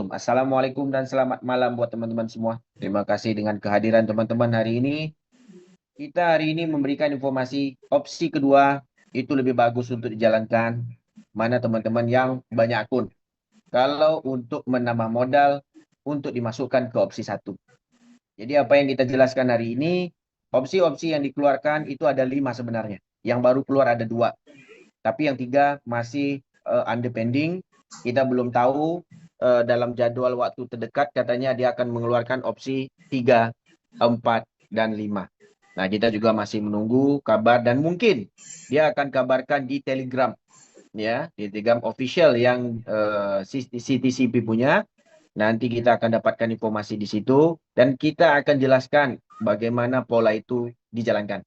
Assalamualaikum dan selamat malam buat teman-teman semua. Terima kasih dengan kehadiran teman-teman hari ini. Kita hari ini memberikan informasi opsi kedua itu lebih bagus untuk dijalankan. Mana teman-teman yang banyak akun. Kalau untuk menambah modal untuk dimasukkan ke opsi satu. Jadi apa yang kita jelaskan hari ini, opsi-opsi yang dikeluarkan itu ada 5 sebenarnya. Yang baru keluar ada 2. Tapi yang 3 masih under pending. Kita belum tahu dalam jadwal waktu terdekat katanya dia akan mengeluarkan opsi 3, 4, dan 5. Nah, kita juga masih menunggu kabar dan mungkin dia akan kabarkan di Telegram ya, di Telegram official yang CTCP punya. Nanti kita akan dapatkan informasi di situ dan kita akan jelaskan bagaimana pola itu dijalankan.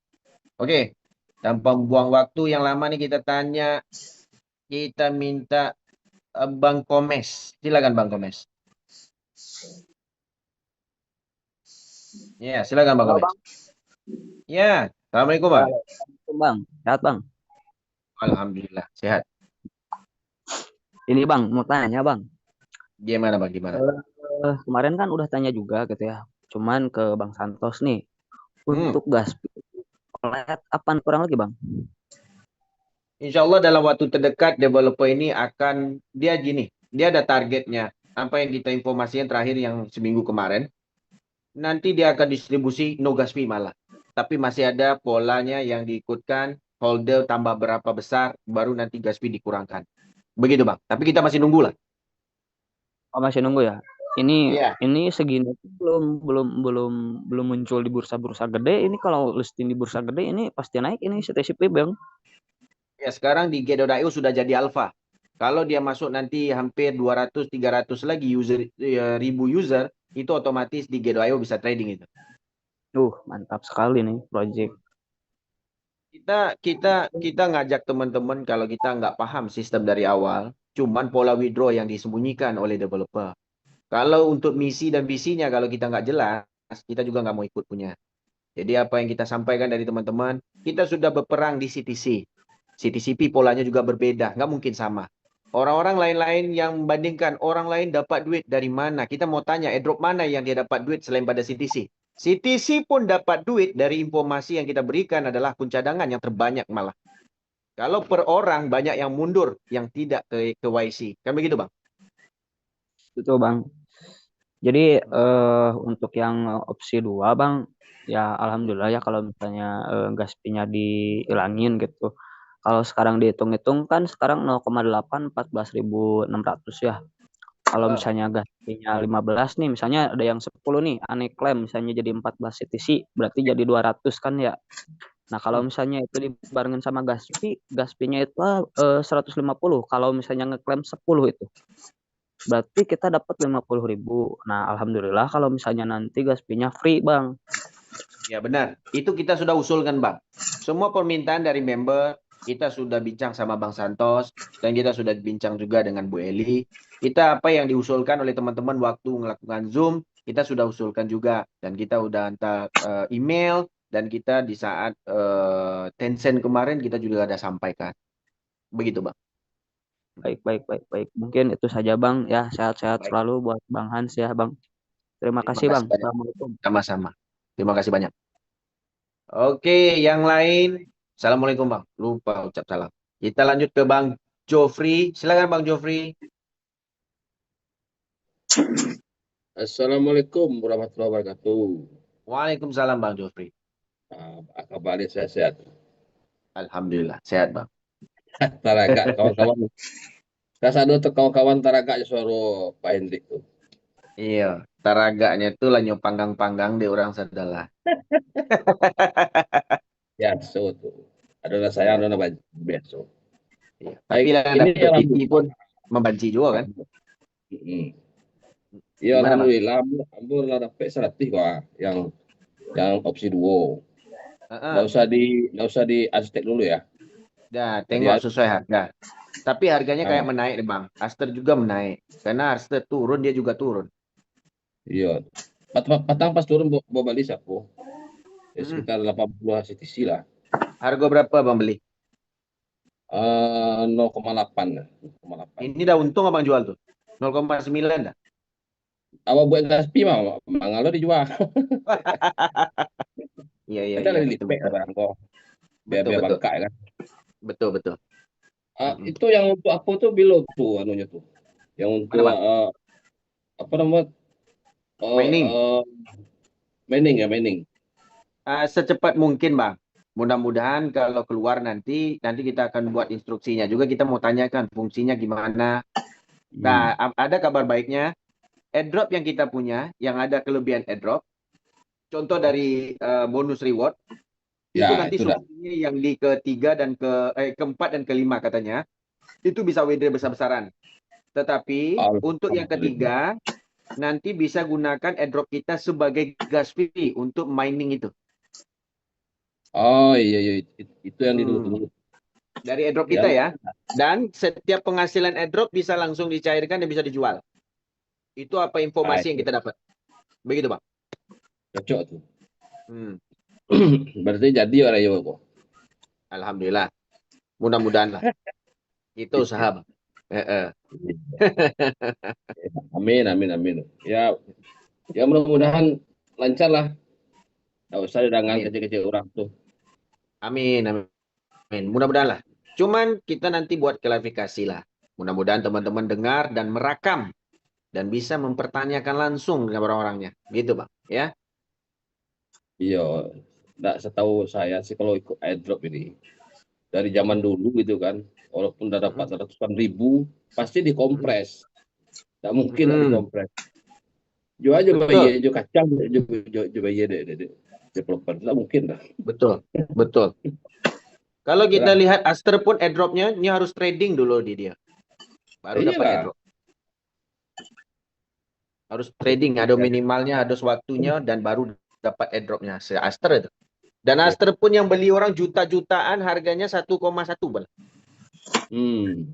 Oke, tanpa membuang waktu yang lama nih kita minta Bang Komes. Silakan Bang Komes. Ya, silakan Bang Halo Komes. Bang. Ya, Assalamualaikum Ya, Bang. Assalamualaikum, Bang. Sehat Bang. Alhamdulillah, sehat. Ini Bang, mau tanya Bang. Gimana Bang, gimana? Kemarin kan udah tanya juga gitu ya. Cuman ke Bang Santos nih. Hmm. Untuk gas pelet apa kurang lagi Bang? Insya Allah dalam waktu terdekat developer ini dia gini, dia ada targetnya. Apa yang kita informasikan terakhir yang seminggu kemarin, nanti dia akan distribusi no gas fee malah. Tapi masih ada polanya yang diikutkan, holder tambah berapa besar, baru nanti gas fee dikurangkan. Begitu Bang. Tapi kita masih nunggu lah. Oh, masih nunggu ya. Ini Iya. ini segini belum muncul di bursa-bursa gede. Ini kalau listing di bursa gede ini pasti naik ini CTCP Bang. Ya, sekarang di Get.io sudah jadi alpha. Kalau dia masuk nanti hampir 200-300 lagi ribu user, itu otomatis di Get.io bisa trading itu. Mantap sekali nih project. Kita kita kita ngajak teman-teman kalau kita nggak paham sistem dari awal, cuman pola withdraw yang disembunyikan oleh developer. Kalau untuk misi dan visinya kalau kita nggak jelas, kita juga nggak mau ikut punya. Jadi apa yang kita sampaikan dari teman-teman, kita sudah berperang di CTC. CTCP polanya juga berbeda, nggak mungkin sama. Orang-orang lain-lain yang membandingkan orang lain dapat duit dari mana? Kita mau tanya, airdrop mana yang dia dapat duit selain pada CTC? CTC pun dapat duit dari informasi yang kita berikan adalah akun cadangan yang terbanyak malah. Kalau per orang banyak yang mundur, yang tidak ke YC. Kan begitu, Bang? Betul Bang. Jadi untuk yang opsi 2 Bang, ya alhamdulillah ya kalau misalnya gas fee-nya dihilangin gitu. Kalau sekarang dihitung-hitung kan sekarang 0,8 14.600 ya. Kalau Ah, misalnya gas fee-nya 15 nih, misalnya ada yang 10 nih, aneh klaim misalnya jadi 14 CTC, berarti jadi 200 kan ya. Nah, kalau hmm. misalnya itu dibarengin sama gas fee-nya itu 150 kalau misalnya ngeklaim 10 itu. Berarti kita dapat 50.000. Nah, alhamdulillah kalau misalnya nanti gas fee-nya free, Bang. Ya benar, itu kita sudah usulkan Bang. Semua permintaan dari member, kita sudah bincang sama Bang Santos, dan kita sudah bincang juga dengan Bu Eli. Kita apa yang diusulkan oleh teman-teman waktu melakukan Zoom, kita sudah usulkan juga. Dan kita udah hantar email, dan kita di saat Tencent kemarin kita juga ada sampaikan. Begitu Bang. Baik, baik, baik, baik. Mungkin itu saja, Bang. Ya, sehat-sehat Baik, selalu buat Bang Hans ya, Bang. Terima terima kasih, kasih Bang. banyak. Assalamualaikum. Sama-sama. Terima kasih banyak. Oke, yang lain. Assalamualaikum Bang. Lupa ucap salam. Kita lanjut ke Bang Jofri. Silakan Bang Jofri. Assalamualaikum warahmatullahi wabarakatuh. Waalaikumsalam Bang Jofri. Apa kabarnya saya sehat. Alhamdulillah, sehat Bang. Taraga kawan-kawan. Rasa dulu tuh kawan-kawan Taraga suara Pak Hendrik tuh. Iya, taraganya tuh lah panggang-panggang di orang sedalah. Ya, so tuh. Adalah saya Iya, adalah biasa. iya. Tapi Baik, lah ini dapat PT alhamdulillah. pun membanci juga kan. Mm. Ya Gimana Bang? alhamdulillah, alhamdulillah dapat seratih kok yang opsi duo. Nggak Heeh. usah di nggak usah di Aztec dulu ya. Dah, Jadi tengok sesuai harga. Tapi harganya kayak ah, menaik deh Bang. Aster juga menaik. Karena Aster turun, dia juga turun. iya. Patang pas turun bawa balik aku. Ya, Mm-mm. sekitar 80 CTC lah. Harga berapa Bang beli? 0,8 lah. 0,8. Ini dah untung abang jual tuh. 0,9 dah. Awak buat gaspi mah, mangalo dijual. Iya, iya, Kita iya, lagi betul, lipek betul. barang kok, Betul, biar betul. bangka ya kan. Betul, betul. Mm-mm. Itu yang untuk aku tuh bilo tuh anunya tuh. Yang Mana, untuk Bang? apa namanya? eh, Mining. eh, mining ya, mining. Secepat mungkin, Bang. Mudah-mudahan kalau keluar nanti kita akan buat instruksinya. Juga kita mau tanyakan fungsinya gimana. Nah, Hmm. ada kabar baiknya. Airdrop yang kita punya, yang ada kelebihan airdrop, contoh dari bonus reward, Ya, itu nanti itu dah. solusinya yang di ketiga dan keempat dan kelima katanya, itu bisa withdraw besar-besaran. Tetapi untuk yang Alhamdulillah. ketiga, nanti bisa gunakan airdrop kita sebagai gas fee untuk mining itu. Oh iya, iya, itu yang Hmm. ditunggu-tunggu. Dari airdrop Ya kita nggak, ya. Dan setiap penghasilan airdrop bisa langsung dicairkan dan bisa dijual. Itu apa informasi yang itu kita dapat. Begitu, Bang. cocok tuh. Hmm. Berarti jadi orang ya kok. Alhamdulillah. Mudah-mudahan lah. Itu usaha, Bang. Amin, amin, amin. Ya, ya mudah-mudahan lancar lah. Nggak usah dengan Amin. kecil-kecil orang tuh. Amin. Amin. Mudah-mudahan lah. Cuman kita nanti buat klarifikasi lah. Mudah-mudahan teman-teman dengar dan merakam dan bisa mempertanyakan langsung dengan orang-orangnya. Gitu, Bang. Ya. Iya, nggak setahu saya sih kalau ikut airdrop ini dari zaman Mm-mm. dulu gitu kan, walaupun udah dapat Mm-mm. ratusan ribu, pasti Mm-mm. dikompres. Nggak mungkin nggak Mm-mm. dikompres. Jual aja bayi, Betul. jual kacang, jual bayi deh, developer. Nggak mungkin lah. Betul. Betul. Kalau kita Itulah. lihat Aster pun airdropnya, ini harus trading dulu di dia. Baru Ya dapat iyalah. airdrop. Harus trading, ada minimalnya, ada waktunya, dan baru dapat airdropnya. Aster itu. Dan Ya. Aster pun yang beli orang juta-jutaan, harganya 1,1. Hmm.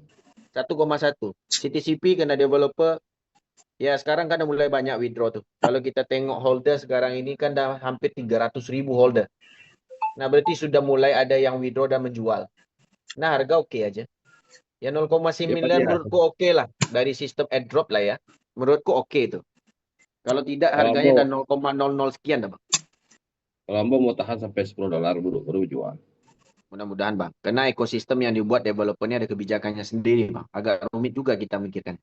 1,1. CTCP kena developer. Ya sekarang kan udah mulai banyak withdraw tuh. Kalau kita tengok holder sekarang ini kan dah hampir 300.000 holder. Nah berarti sudah mulai ada yang withdraw dan menjual. Nah harga oke aja. Ya Ya pasti 0,9 ya. menurutku oke lah. Dari sistem airdrop lah ya. Menurutku oke itu. Kalau tidak Kalau harganya Ambo, dan 0,00 sekian dah, Bang. kalau Ambo mau tahan sampai $10 dulu baru jual. Mudah-mudahan, Bang. Karena ekosistem yang dibuat developernya ada kebijakannya sendiri, Bang. Agak rumit juga kita mikirkan.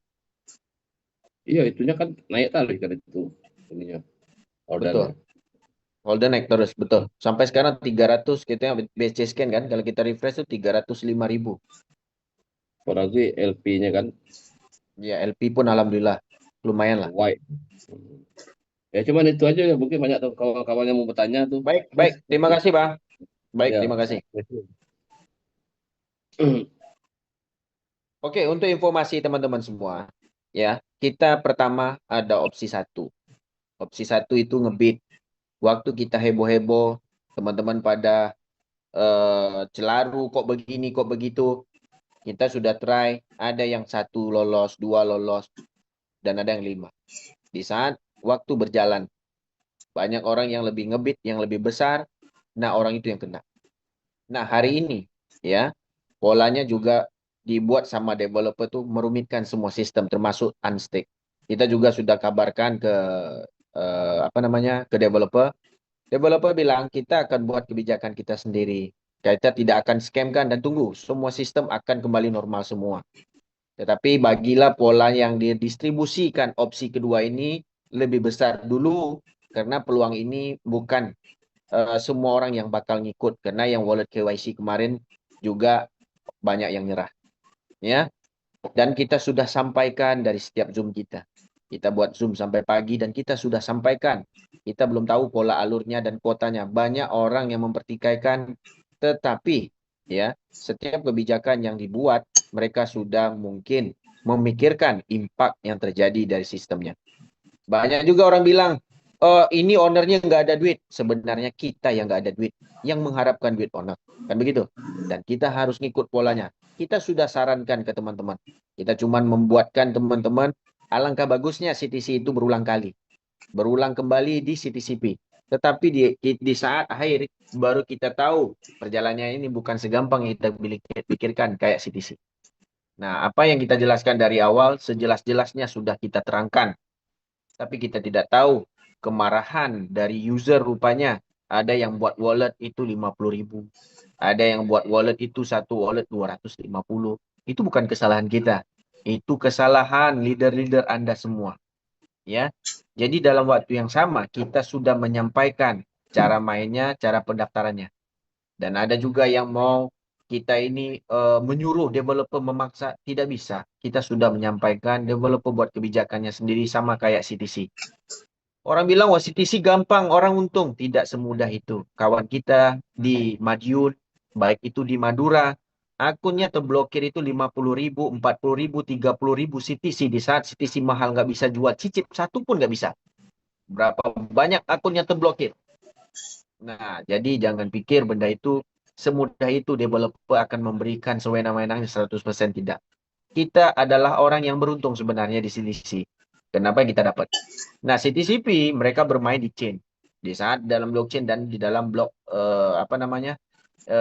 Iya, itunya kan naik tadi kan itu ininya ordernya. Betul. Holder naik terus, betul. Sampai sekarang 300 kita BC scan kan. Kalau kita refresh tuh 305.000. Apalagi LP-nya kan Ya LP pun alhamdulillah lumayan lah. white. Ya cuman itu aja ya, mungkin banyak tuh kawan-kawan yang mau bertanya tuh. Baik, Terus baik. Terima kasih, Bang. Baik, ya. terima kasih. Oke, untuk informasi teman-teman semua, ya, kita pertama ada opsi satu. Opsi satu itu ngebit. Waktu kita heboh-heboh, teman-teman pada celaru kok begini, kok begitu. Kita sudah try, ada yang satu lolos, dua lolos, dan ada yang 5. Di saat waktu berjalan, banyak orang yang lebih ngebit, yang lebih besar, nah orang itu yang kena. Nah hari ini, ya, polanya juga dibuat sama developer tuh merumitkan semua sistem, termasuk unstake. Kita juga sudah kabarkan ke apa namanya ke developer. Developer bilang kita akan buat kebijakan kita sendiri. Kita tidak akan scamkan dan tunggu semua sistem akan kembali normal semua. Tetapi bagilah pola yang didistribusikan opsi kedua ini lebih besar dulu karena peluang ini bukan semua orang yang bakal ngikut karena yang wallet KYC kemarin juga banyak yang nyerah ya. Dan kita sudah sampaikan dari setiap Zoom kita. Kita buat Zoom sampai pagi dan kita sudah sampaikan. Kita belum tahu pola alurnya dan kuotanya. Banyak orang yang mempertikaikan, tetapi ya setiap kebijakan yang dibuat mereka sudah mungkin memikirkan impact yang terjadi dari sistemnya. Banyak juga orang bilang, oh ini ownernya nggak ada duit. Sebenarnya kita yang nggak ada duit, yang mengharapkan duit owner. Kan begitu? Dan kita harus ngikut polanya. Kita sudah sarankan ke teman-teman. Kita cuma membuatkan teman-teman, alangkah bagusnya CTC itu berulang kali. Berulang kembali di CTCP. Tetapi di saat akhir, baru kita tahu perjalanannya ini bukan segampang yang kita pikirkan kayak CTC. Nah, apa yang kita jelaskan dari awal, sejelas-jelasnya sudah kita terangkan Tapi kita tidak tahu kemarahan dari user rupanya. Ada yang buat wallet itu 50.000. Ada yang buat wallet itu satu wallet 250. Itu bukan kesalahan kita. Itu kesalahan leader-leader Anda semua. Ya. Jadi dalam waktu yang sama kita sudah menyampaikan cara mainnya, cara pendaftarannya. Dan ada juga yang mau kita ini menyuruh developer memaksa, tidak bisa. Kita sudah menyampaikan developer buat kebijakannya sendiri sama kayak CTC. Orang bilang, wah CTC gampang, orang untung. Tidak semudah itu. Kawan kita di Madiun, baik itu di Madura, akunnya terblokir itu 50.000, 40.000, 30.000 CTC. Di saat CTC mahal nggak bisa jual cicip, satu pun nggak bisa. Berapa banyak akunnya terblokir. Nah, jadi jangan pikir benda itu semudah itu developer akan memberikan sewenang-wenangnya 100% tidak. Kita adalah orang yang beruntung sebenarnya di CTC. Kenapa kita dapat? Nah, CTCP mereka bermain di chain. Di saat dalam blockchain dan di dalam blok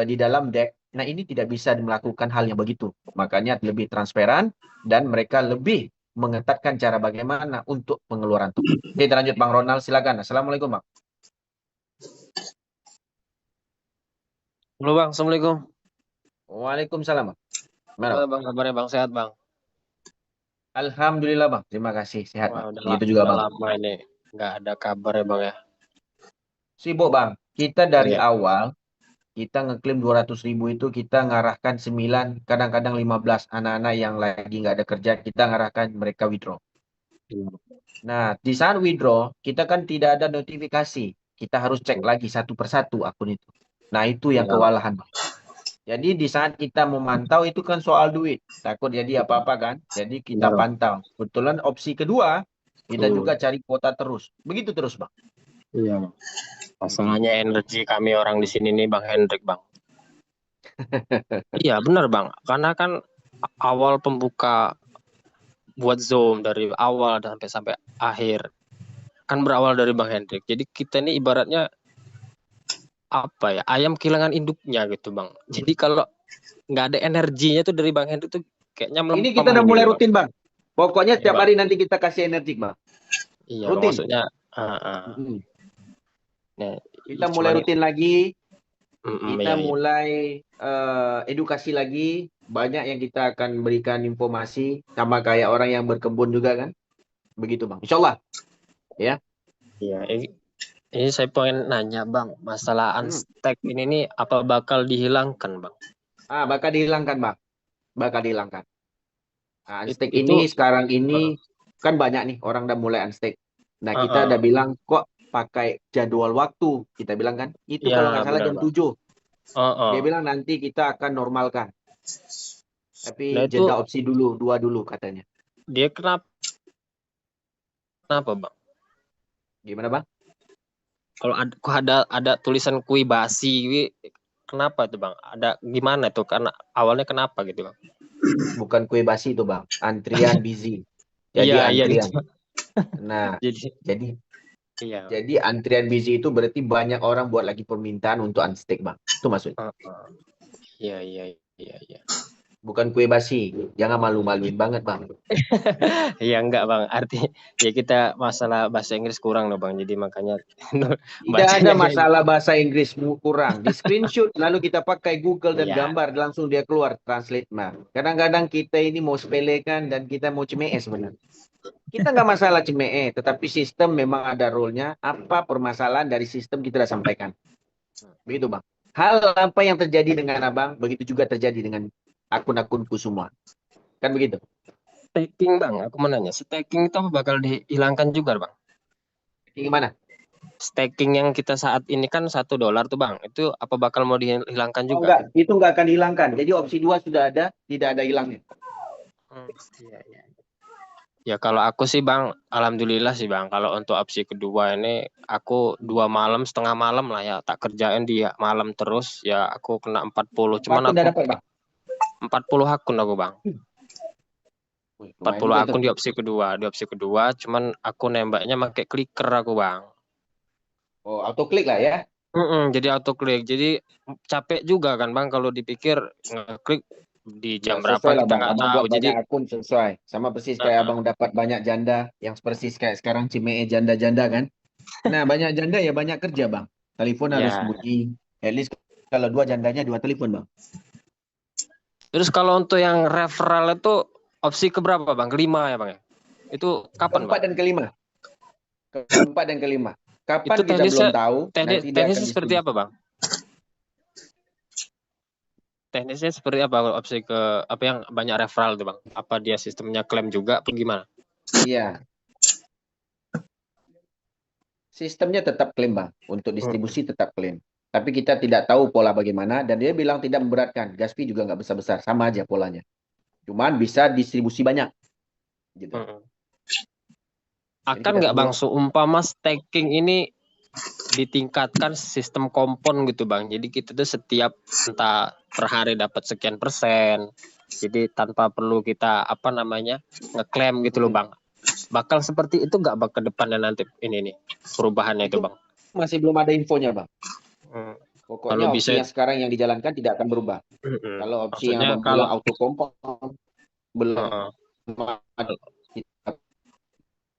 di dalam DEX. Nah, ini tidak bisa melakukan hal yang begitu. Makanya lebih transparan dan mereka lebih mengetatkan cara bagaimana untuk pengeluaran token. Kita lanjut Bang Ronald, silakan. Assalamualaikum Bang. Halo Bang, Assalamualaikum. Waalaikumsalam Bang. Gimana Gimana Bang? Bang kabarnya Bang? Sehat Bang? Alhamdulillah Bang, terima kasih sehat Wah, Bang. Begitu juga udah Bang. lama ini nggak ada kabar ya Bang ya. Sibuk Bang. Kita dari Iya. awal kita ngeklaim 200.000 itu kita ngarahkan 9, kadang-kadang 15 anak-anak yang lagi nggak ada kerja, kita ngarahkan mereka withdraw. Nah, di saat withdraw, kita kan tidak ada notifikasi. Kita harus cek lagi satu persatu akun itu. Nah, itu yang Iya. kewalahan Bang. Jadi di saat kita memantau itu kan soal duit. Takut jadi apa-apa kan. Jadi kita Benar, Bang. pantau. Kebetulan opsi kedua, kita Hmm. juga cari kuota terus. Begitu terus Bang. Iya Bang. Masalahnya energi kami orang di sini nih Bang Hendrik Bang. Iya benar Bang. Karena kan awal pembuka buat Zoom dari awal dan sampai akhir kan berawal dari Bang Hendrik. Jadi kita ini ibaratnya apa ya, ayam kehilangan induknya gitu Bang. Jadi kalau nggak ada energinya tuh dari Bang Hendrik tuh kayaknya Ini melempem kita udah mulai gitu Bang. rutin Bang. Pokoknya Iya, setiap Bang. hari nanti kita kasih energi Bang. Iya Bang, Rutin. maksudnya Mm-mm. nah, Kita cuman mulai rutin lagi. Kita iya, iya. mulai edukasi lagi. Banyak yang kita akan berikan informasi. Sama kayak orang yang berkebun juga kan. Begitu Bang. Insya Allah. Ya. Iya, ini saya pengen nanya Bang, masalah unstack ini nih apa bakal dihilangkan Bang? Bakal dihilangkan Bang. Bakal dihilangkan. Nah, unstake Itu ini sekarang ini kan banyak nih orang udah mulai unstake. Nah, kita udah bilang kok pakai jadwal waktu. Kita bilang kan. Itu ya kalau nggak salah benar jam Bang. 7. Dia bilang nanti kita akan normalkan. Tapi Nah, itu jeda opsi dulu, 2 dulu katanya. dia kenapa Bang? Gimana Bang? Kalau ada tulisan kui basi, kenapa itu Bang? Ada gimana tuh? Karena awalnya kenapa gitu Bang? Bukan kue basi itu Bang. Antrian busy. Jadi Iya, antrian. gitu. Nah, Jadi iya. jadi antrian busy itu berarti banyak orang buat lagi permintaan untuk unstake Bang. Itu maksudnya. Iya. Bukan kue basi. Jangan malu-maluin banget Bang. Iya enggak Bang, arti ya kita masalah bahasa Inggris kurang loh Bang, jadi makanya Tidak ada masalah bahasa Inggrismu kurang. Di screenshot lalu kita pakai Google dan Iya. gambar langsung dia keluar translate mah. Kadang-kadang kita ini mau sepelekan dan kita mau cemee sebenarnya. Kita nggak masalah cemee, tetapi sistem memang ada role-nya. Apa permasalahan dari sistem kita sudah sampaikan. Begitu Bang. Hal apa yang terjadi dengan Abang, begitu juga terjadi dengan akun-akunku semua. Kan begitu. Staking Bang, aku mau nanya, staking itu bakal dihilangkan juga Bang? Gimana? Staking yang kita saat ini kan $1 tuh Bang, itu apa bakal mau dihilangkan juga? Enggak, itu enggak akan dihilangkan. Jadi opsi 2 sudah ada, tidak ada hilangnya. Iya. Ya kalau aku sih Bang, alhamdulillah sih Bang, kalau untuk opsi kedua ini aku 2 malam, setengah malam lah ya, tak kerjain di malam terus, ya aku kena 40, cuman Aku udah aku dapat Bang. 40 akun aku Bang. 40 akun itu. di opsi kedua, cuman aku nembaknya pakai clicker aku Bang. Oh, auto klik lah ya. Jadi auto klik, jadi capek juga kan Bang kalau dipikir ngeklik di Ya, jam berapa sesuai lah kita Bang. nggak Abang tahu. buat Jadi banyak akun sesuai. Sama persis kayak uh, Abang dapat banyak janda. Yang persis kayak sekarang Cimee janda-janda kan. Nah, banyak janda ya banyak kerja Bang. Telepon harus ya. bunyi. At least kalau dua jandanya dua telepon Bang. Terus kalau untuk yang referral itu opsi keberapa bang? Kelima ya bang ya? Itu kapan Keempat bang? dan kelima. Keempat dan kelima. Itu Kapan kita belum teknisnya tahu. Nanti dia akan teknisnya seperti distribusi. apa bang? Teknisnya seperti apa kalau opsi ke apa yang banyak referral tuh bang? Apa dia sistemnya klaim juga atau gimana? Iya. Sistemnya tetap klaim Bang. Untuk Hmm. distribusi tetap klaim. Tapi kita tidak tahu pola bagaimana. Dan dia bilang tidak memberatkan. Gaspi juga nggak besar-besar. Sama aja polanya. Cuman bisa distribusi banyak. Gitu. Hmm. Jadi Akan kita nggak bang tunggu. seumpama staking ini ditingkatkan sistem kompon gitu bang? Jadi kita tuh setiap entah per hari dapat sekian persen. Jadi tanpa perlu kita apa namanya ngeklaim gitu loh bang. Bakal seperti itu nggak bang ke depannya nanti ini nih perubahannya itu Itu bang? masih belum ada infonya Bang. Hmm. Kalau Pokoknya opsi bisa, yang sekarang yang dijalankan tidak akan berubah. Kalau opsi yang maksudnya Abang kalau bilang auto compound belum uh, ada.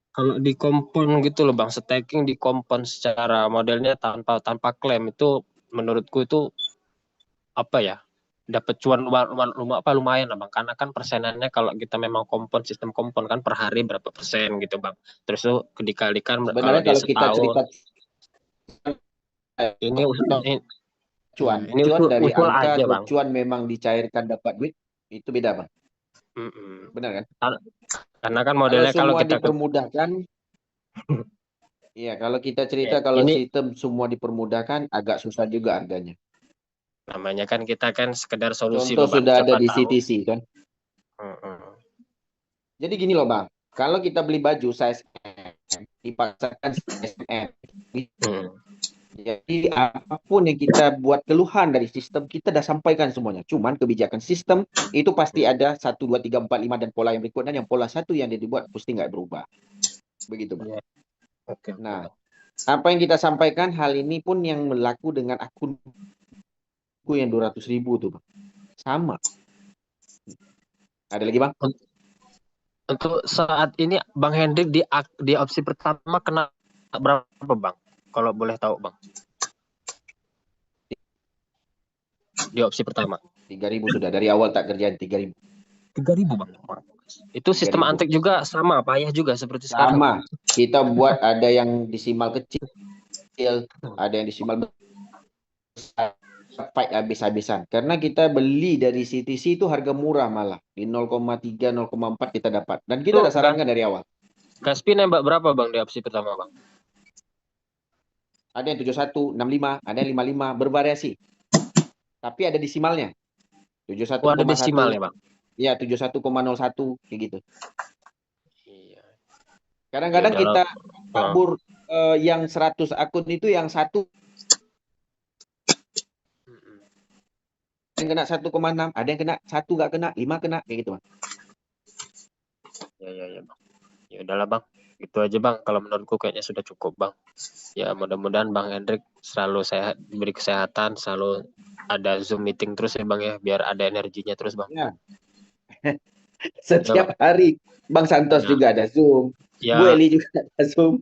kalau di kompon gitu loh bang, staking di kompon secara modelnya tanpa klaim itu menurutku itu apa ya? Dapat cuan lumayan lah bang, karena kan persenannya kalau kita memang kompon sistem kompon kan per hari berapa persen gitu bang. Terus itu dikalikan kalau Sebenarnya dia kalau kita setahun cerita ini ini, cuan, ini cuan dari usul angka aja ke bang. cuan memang dicairkan dapat duit itu beda Bang. Benar kan? Karena kan Kalau modelnya kalau semua kita dipermudahkan, iya kalau kita cerita kalau ini sistem semua dipermudahkan agak susah juga harganya. namanya kan kita kan sekedar solusi Contoh loh bang, sudah ada siapa di tahu. CTC kan. Jadi gini loh Bang, kalau kita beli baju size M, dipaksakan size M. Jadi apapun yang kita buat keluhan dari sistem, kita dah sampaikan semuanya. Cuman kebijakan sistem itu pasti ada 1, 2, 3, 4, 5 dan pola yang berikutnya. Yang pola satu yang dia dibuat pasti nggak berubah. Begitu Bang. Ya, oke Nah, bang. apa yang kita sampaikan hal ini pun yang berlaku dengan akunku yang 200.000 tuh Bang. Sama. Ada lagi Bang? Untuk saat ini Bang Hendrik di opsi pertama kena berapa bang? Kalau boleh tahu bang? Di opsi pertama. 3.000 sudah. Dari awal tak kerjaan 3.000. 3.000 bang. Itu sistem 3.000. antik juga sama, payah juga seperti sekarang. Sama. Kita buat ada yang disimal kecil, ada yang disimal besar. Fight habis-habisan. Karena kita beli dari CTC itu harga murah malah. Di 0,3, 0,4 kita dapat. Dan kita Itu udah sarankan dari awal. Gaspi nembak berapa bang di opsi pertama bang? Ada yang 71, 65, ada yang 55. Bervariasi. Tapi ada desimalnya. Oh, ada 71,1. desimalnya bang? Ya, 71,01. Kayak gitu. Iya. Kadang-kadang Ya, kita kabur yang 100 akun itu yang satu yang kena 1,6, ada yang kena 1 nggak kena, 5 kena, kayak gitu Bang. Ya bang. Ya udahlah bang. Itu aja bang. Kalau menurutku kayaknya sudah cukup bang. Ya mudah-mudahan Bang Hendrik selalu sehat, diberi kesehatan, selalu ada Zoom meeting terus ya bang ya, biar ada energinya terus bang. Ya. Setiap hari Bang Santos Ya. juga ada Zoom. Ya. Bu Eli juga ada Zoom.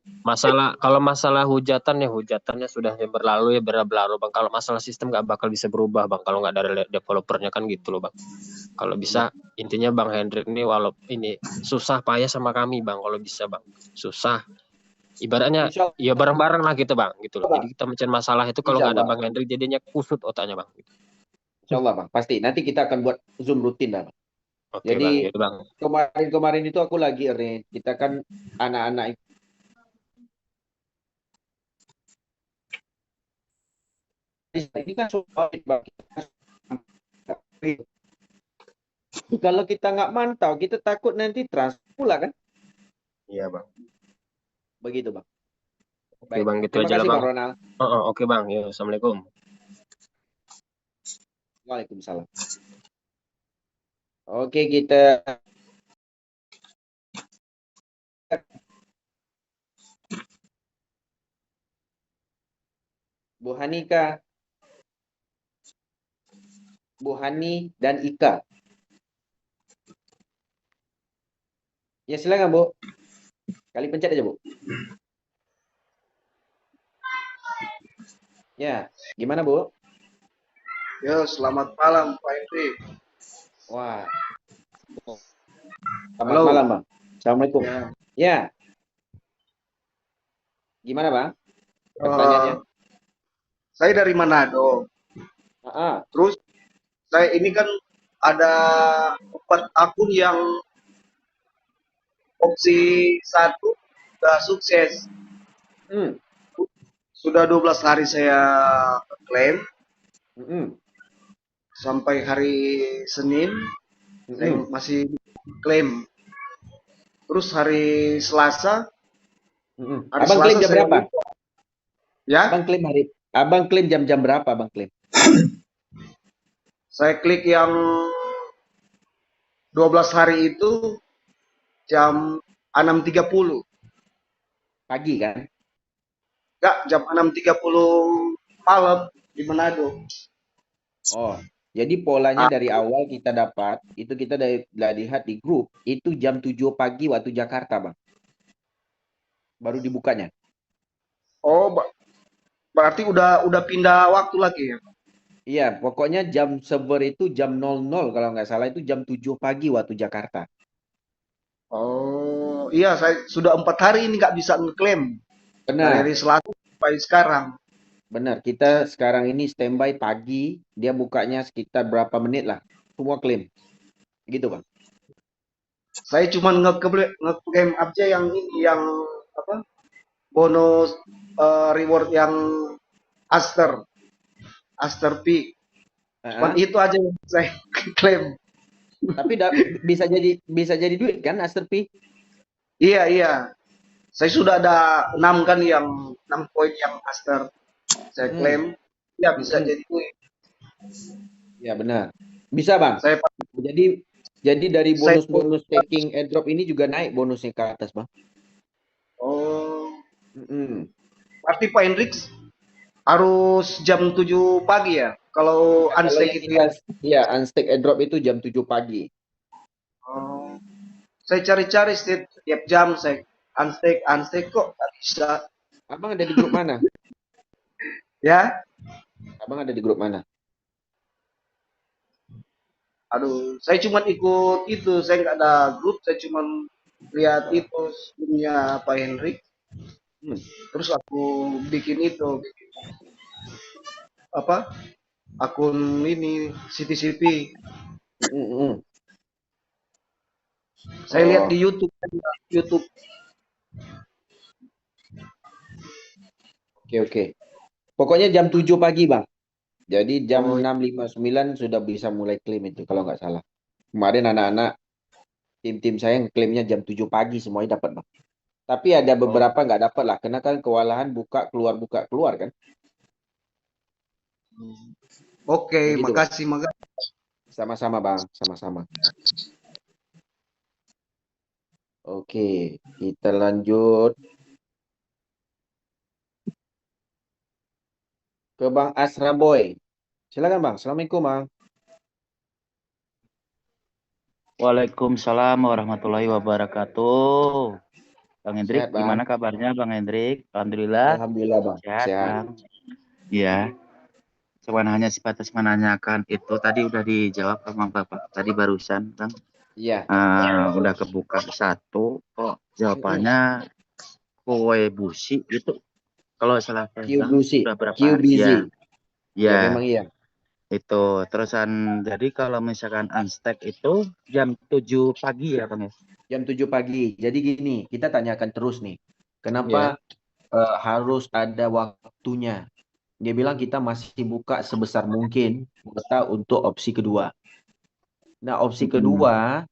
Kalau masalah hujatannya sudah berlalu bang. Kalau masalah sistem nggak bakal bisa berubah bang. Kalau nggak dari developernya kan gitu loh bang. Kalau bisa intinya Bang Hendrik ini walaupun ini susah payah sama kami bang. Kalau bisa bang, susah. Ibaratnya ya bareng-bareng lah gitu bang. Gitu loh. Jadi kita mencari masalah itu kalau nggak ada Bang Hendrik jadinya kusut otaknya bang. Insya Allah Bang, pasti. Nanti kita akan buat Zoom rutin lah Bang. Oke Jadi bang, gitu bang. kemarin itu aku lagi arrange. Kita kan anak-anak ini kan solid Bang. Kalau kita nggak mantau, kita takut nanti transfer pula kan? Iya bang. Begitu Bang. Oke bang, gitu Terima aja lah kasih bang. Bang Ronald. Oke bang, ya, assalamualaikum. Waalaikumsalam. Oke, kita Bu Hanika, Bu Hani dan Ika. Ya silakan Bu. Kali pencet aja Bu. Ya, gimana Bu? Ya, selamat malam Pak Henry. Wah, selamat Halo. malam Bang. Assalamualaikum. Ya, Ya, gimana Bang? eh, Pertanyaannya? saya dari Manado. Ah, Terus saya ini kan ada 4 akun yang opsi satu sudah sukses. hmm, Sudah 12 hari saya klaim hmm, sampai hari Senin saya hmm. masih klaim. Terus hari Selasa, hari Abang klaim Selasa jam saya berapa? ya, Abang klaim jam-jam berapa Abang klaim? saya klik yang 12 hari itu jam 6.30. Pagi kan? Enggak, jam 6.30 malam di Manado. Oh, jadi polanya Ah, dari awal kita dapat, itu kita dari lihat di grup, itu jam 7 pagi waktu Jakarta, Bang. Baru dibukanya. oh, berarti udah pindah waktu lagi ya? Iya, pokoknya jam server itu jam 00 kalau nggak salah itu jam 7 pagi waktu Jakarta. Oh, iya saya sudah 4 hari ini nggak bisa ngeklaim dari Benar, hari Selasa sampai sekarang. benar. Kita sekarang ini standby pagi, dia bukanya sekitar berapa menit lah. Semua klaim. Gitu, Bang. Saya cuma ngeklaim aja yang ini yang apa? Bonus reward yang Aster, Aster Peak. Cuman Ah, itu aja yang saya klaim. tapi bisa jadi duit kan, Aster P? Iya, iya. Saya sudah ada 6 kan yang 6 poin yang Aster saya Hmm, klaim. Ya bisa hmm, jadi duit. ya benar. Bisa, Bang. Saya Jadi jadi dari saya bonus-bonus taking airdrop ini juga naik bonusnya ke atas, Bang. oh, Mm-mm. berarti Pak Hendrik harus jam 7 pagi ya? Kalau Ya, kalau unstake yang itu kita ya? ya unstake airdrop itu jam 7 pagi. Oh, saya cari-cari setiap jam saya unstake, unstake kok nggak bisa. Abang ada di grup mana? Ya, Abang ada di grup mana? aduh, saya cuma ikut itu, saya nggak ada grup, saya cuma lihat Ah, itu punya Pak Hendrik, hmm. terus aku bikin itu, apa, akun ini, CTCP. Mm-mm. Saya lihat Oh, di YouTube, YouTube. oke oke. Pokoknya jam 7 pagi, Bang. Jadi jam Oh, 6.59 sudah bisa mulai klaim itu kalau nggak salah. Kemarin anak-anak tim-tim saya ngeklaimnya jam 7 pagi semuanya dapat, Bang. Tapi ada oh, beberapa nggak dapat lah, karena kan kewalahan buka keluar kan. oke, Begitu, Bang. makasih, makasih. Sama-sama, Bang. Sama-sama. Oke, kita lanjut ke Bang Asra Boy. Silakan, Bang. Assalamualaikum, Bang. Waalaikumsalam warahmatullahi wabarakatuh. Bang Hendrik, Sehat, Bang. gimana kabarnya Bang Hendrik? Alhamdulillah Alhamdulillah, Bang. sehat Sehat. Bang. Iya, cuman hanya sebatas menanyakan itu tadi udah dijawab sama Bapak tadi barusan Bang. Iya. Udah kebuka satu, kok Mm-mm. jawabannya kue busi gitu. Kalau salah pegang QBZ. udah berapa hari? QBZ. Ya, Ya, ya memang iya. itu. Terusan jadi kalau misalkan unstack itu jam 7 pagi ya Bang ya? Jam 7 pagi. Jadi gini, kita tanyakan terus nih. Kenapa Iya. harus ada waktunya? Dia bilang kita masih buka sebesar mungkin kuota untuk opsi kedua. Nah, opsi Mm-mm. kedua,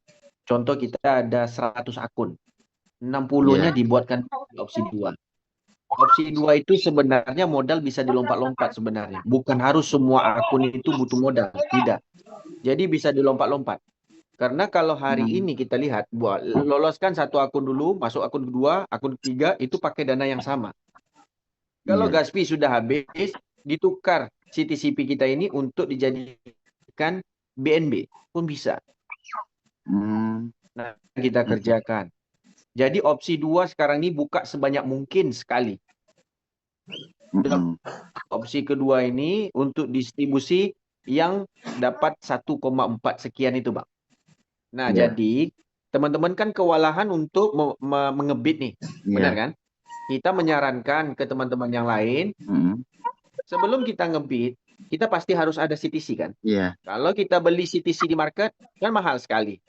contoh kita ada 100 akun. 60-nya Iya. dibuatkan di opsi 2. Opsi 2 itu sebenarnya modal bisa dilompat-lompat sebenarnya. Bukan harus semua akun itu butuh modal. Tidak. Jadi bisa dilompat-lompat. Karena kalau hari Hmm. ini kita lihat, loloskan satu akun dulu, masuk akun kedua, akun ketiga, itu pakai dana yang sama. Kalau Iya. gas fee sudah habis, ditukar CTCP kita ini untuk dijadikan BNB pun bisa. Hmm. Nah, kita kerjakan. Jadi opsi 2 sekarang ini buka sebanyak mungkin sekali. Dan opsi kedua ini untuk distribusi yang dapat 1,4 sekian itu, Bang. Nah, Iya. jadi teman-teman kan kewalahan untuk mengebit nih. Benar Iya. kan? Kita menyarankan ke teman-teman yang lain, sebelum kita ngebit, kita pasti harus ada CTC kan? Iya. Kalau kita beli CTC di market, kan mahal sekali.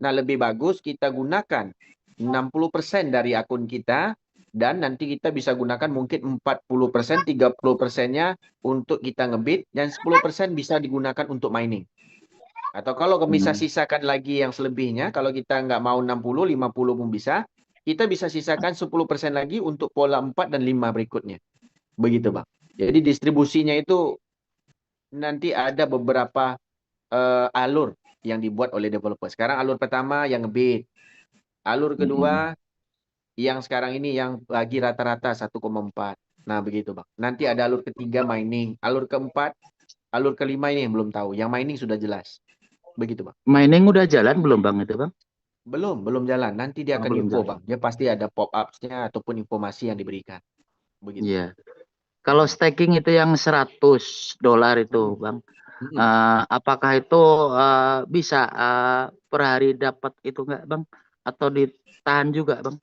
Nah, lebih bagus kita gunakan 60% dari akun kita, dan nanti kita bisa gunakan mungkin 40%, 30%-nya untuk kita ngebit, dan 10% bisa digunakan untuk mining. Atau kalau bisa sisakan lagi yang selebihnya, kalau kita nggak mau 60, 50 pun bisa, kita bisa sisakan 10% lagi untuk pola 4 dan 5 berikutnya. Begitu, Bang. Jadi distribusinya itu nanti ada beberapa alur yang dibuat oleh developer. Sekarang alur pertama yang ngebit. Alur kedua yang sekarang ini yang lagi rata-rata 1,4. Nah, begitu, Bang. Nanti ada alur ketiga mining. Alur keempat, alur kelima ini yang belum tahu. Yang mining sudah jelas. Begitu, Bang. Mining udah jalan belum, Bang, itu, Bang? Belum jalan. Nanti dia akan belum info, jalan. Bang. Dia pasti ada pop-up-nya ataupun informasi yang diberikan. Begitu. Iya. Kalau staking itu yang $100 itu, Bang, apakah itu bisa per hari dapat itu enggak, Bang? Atau ditahan juga, Bang?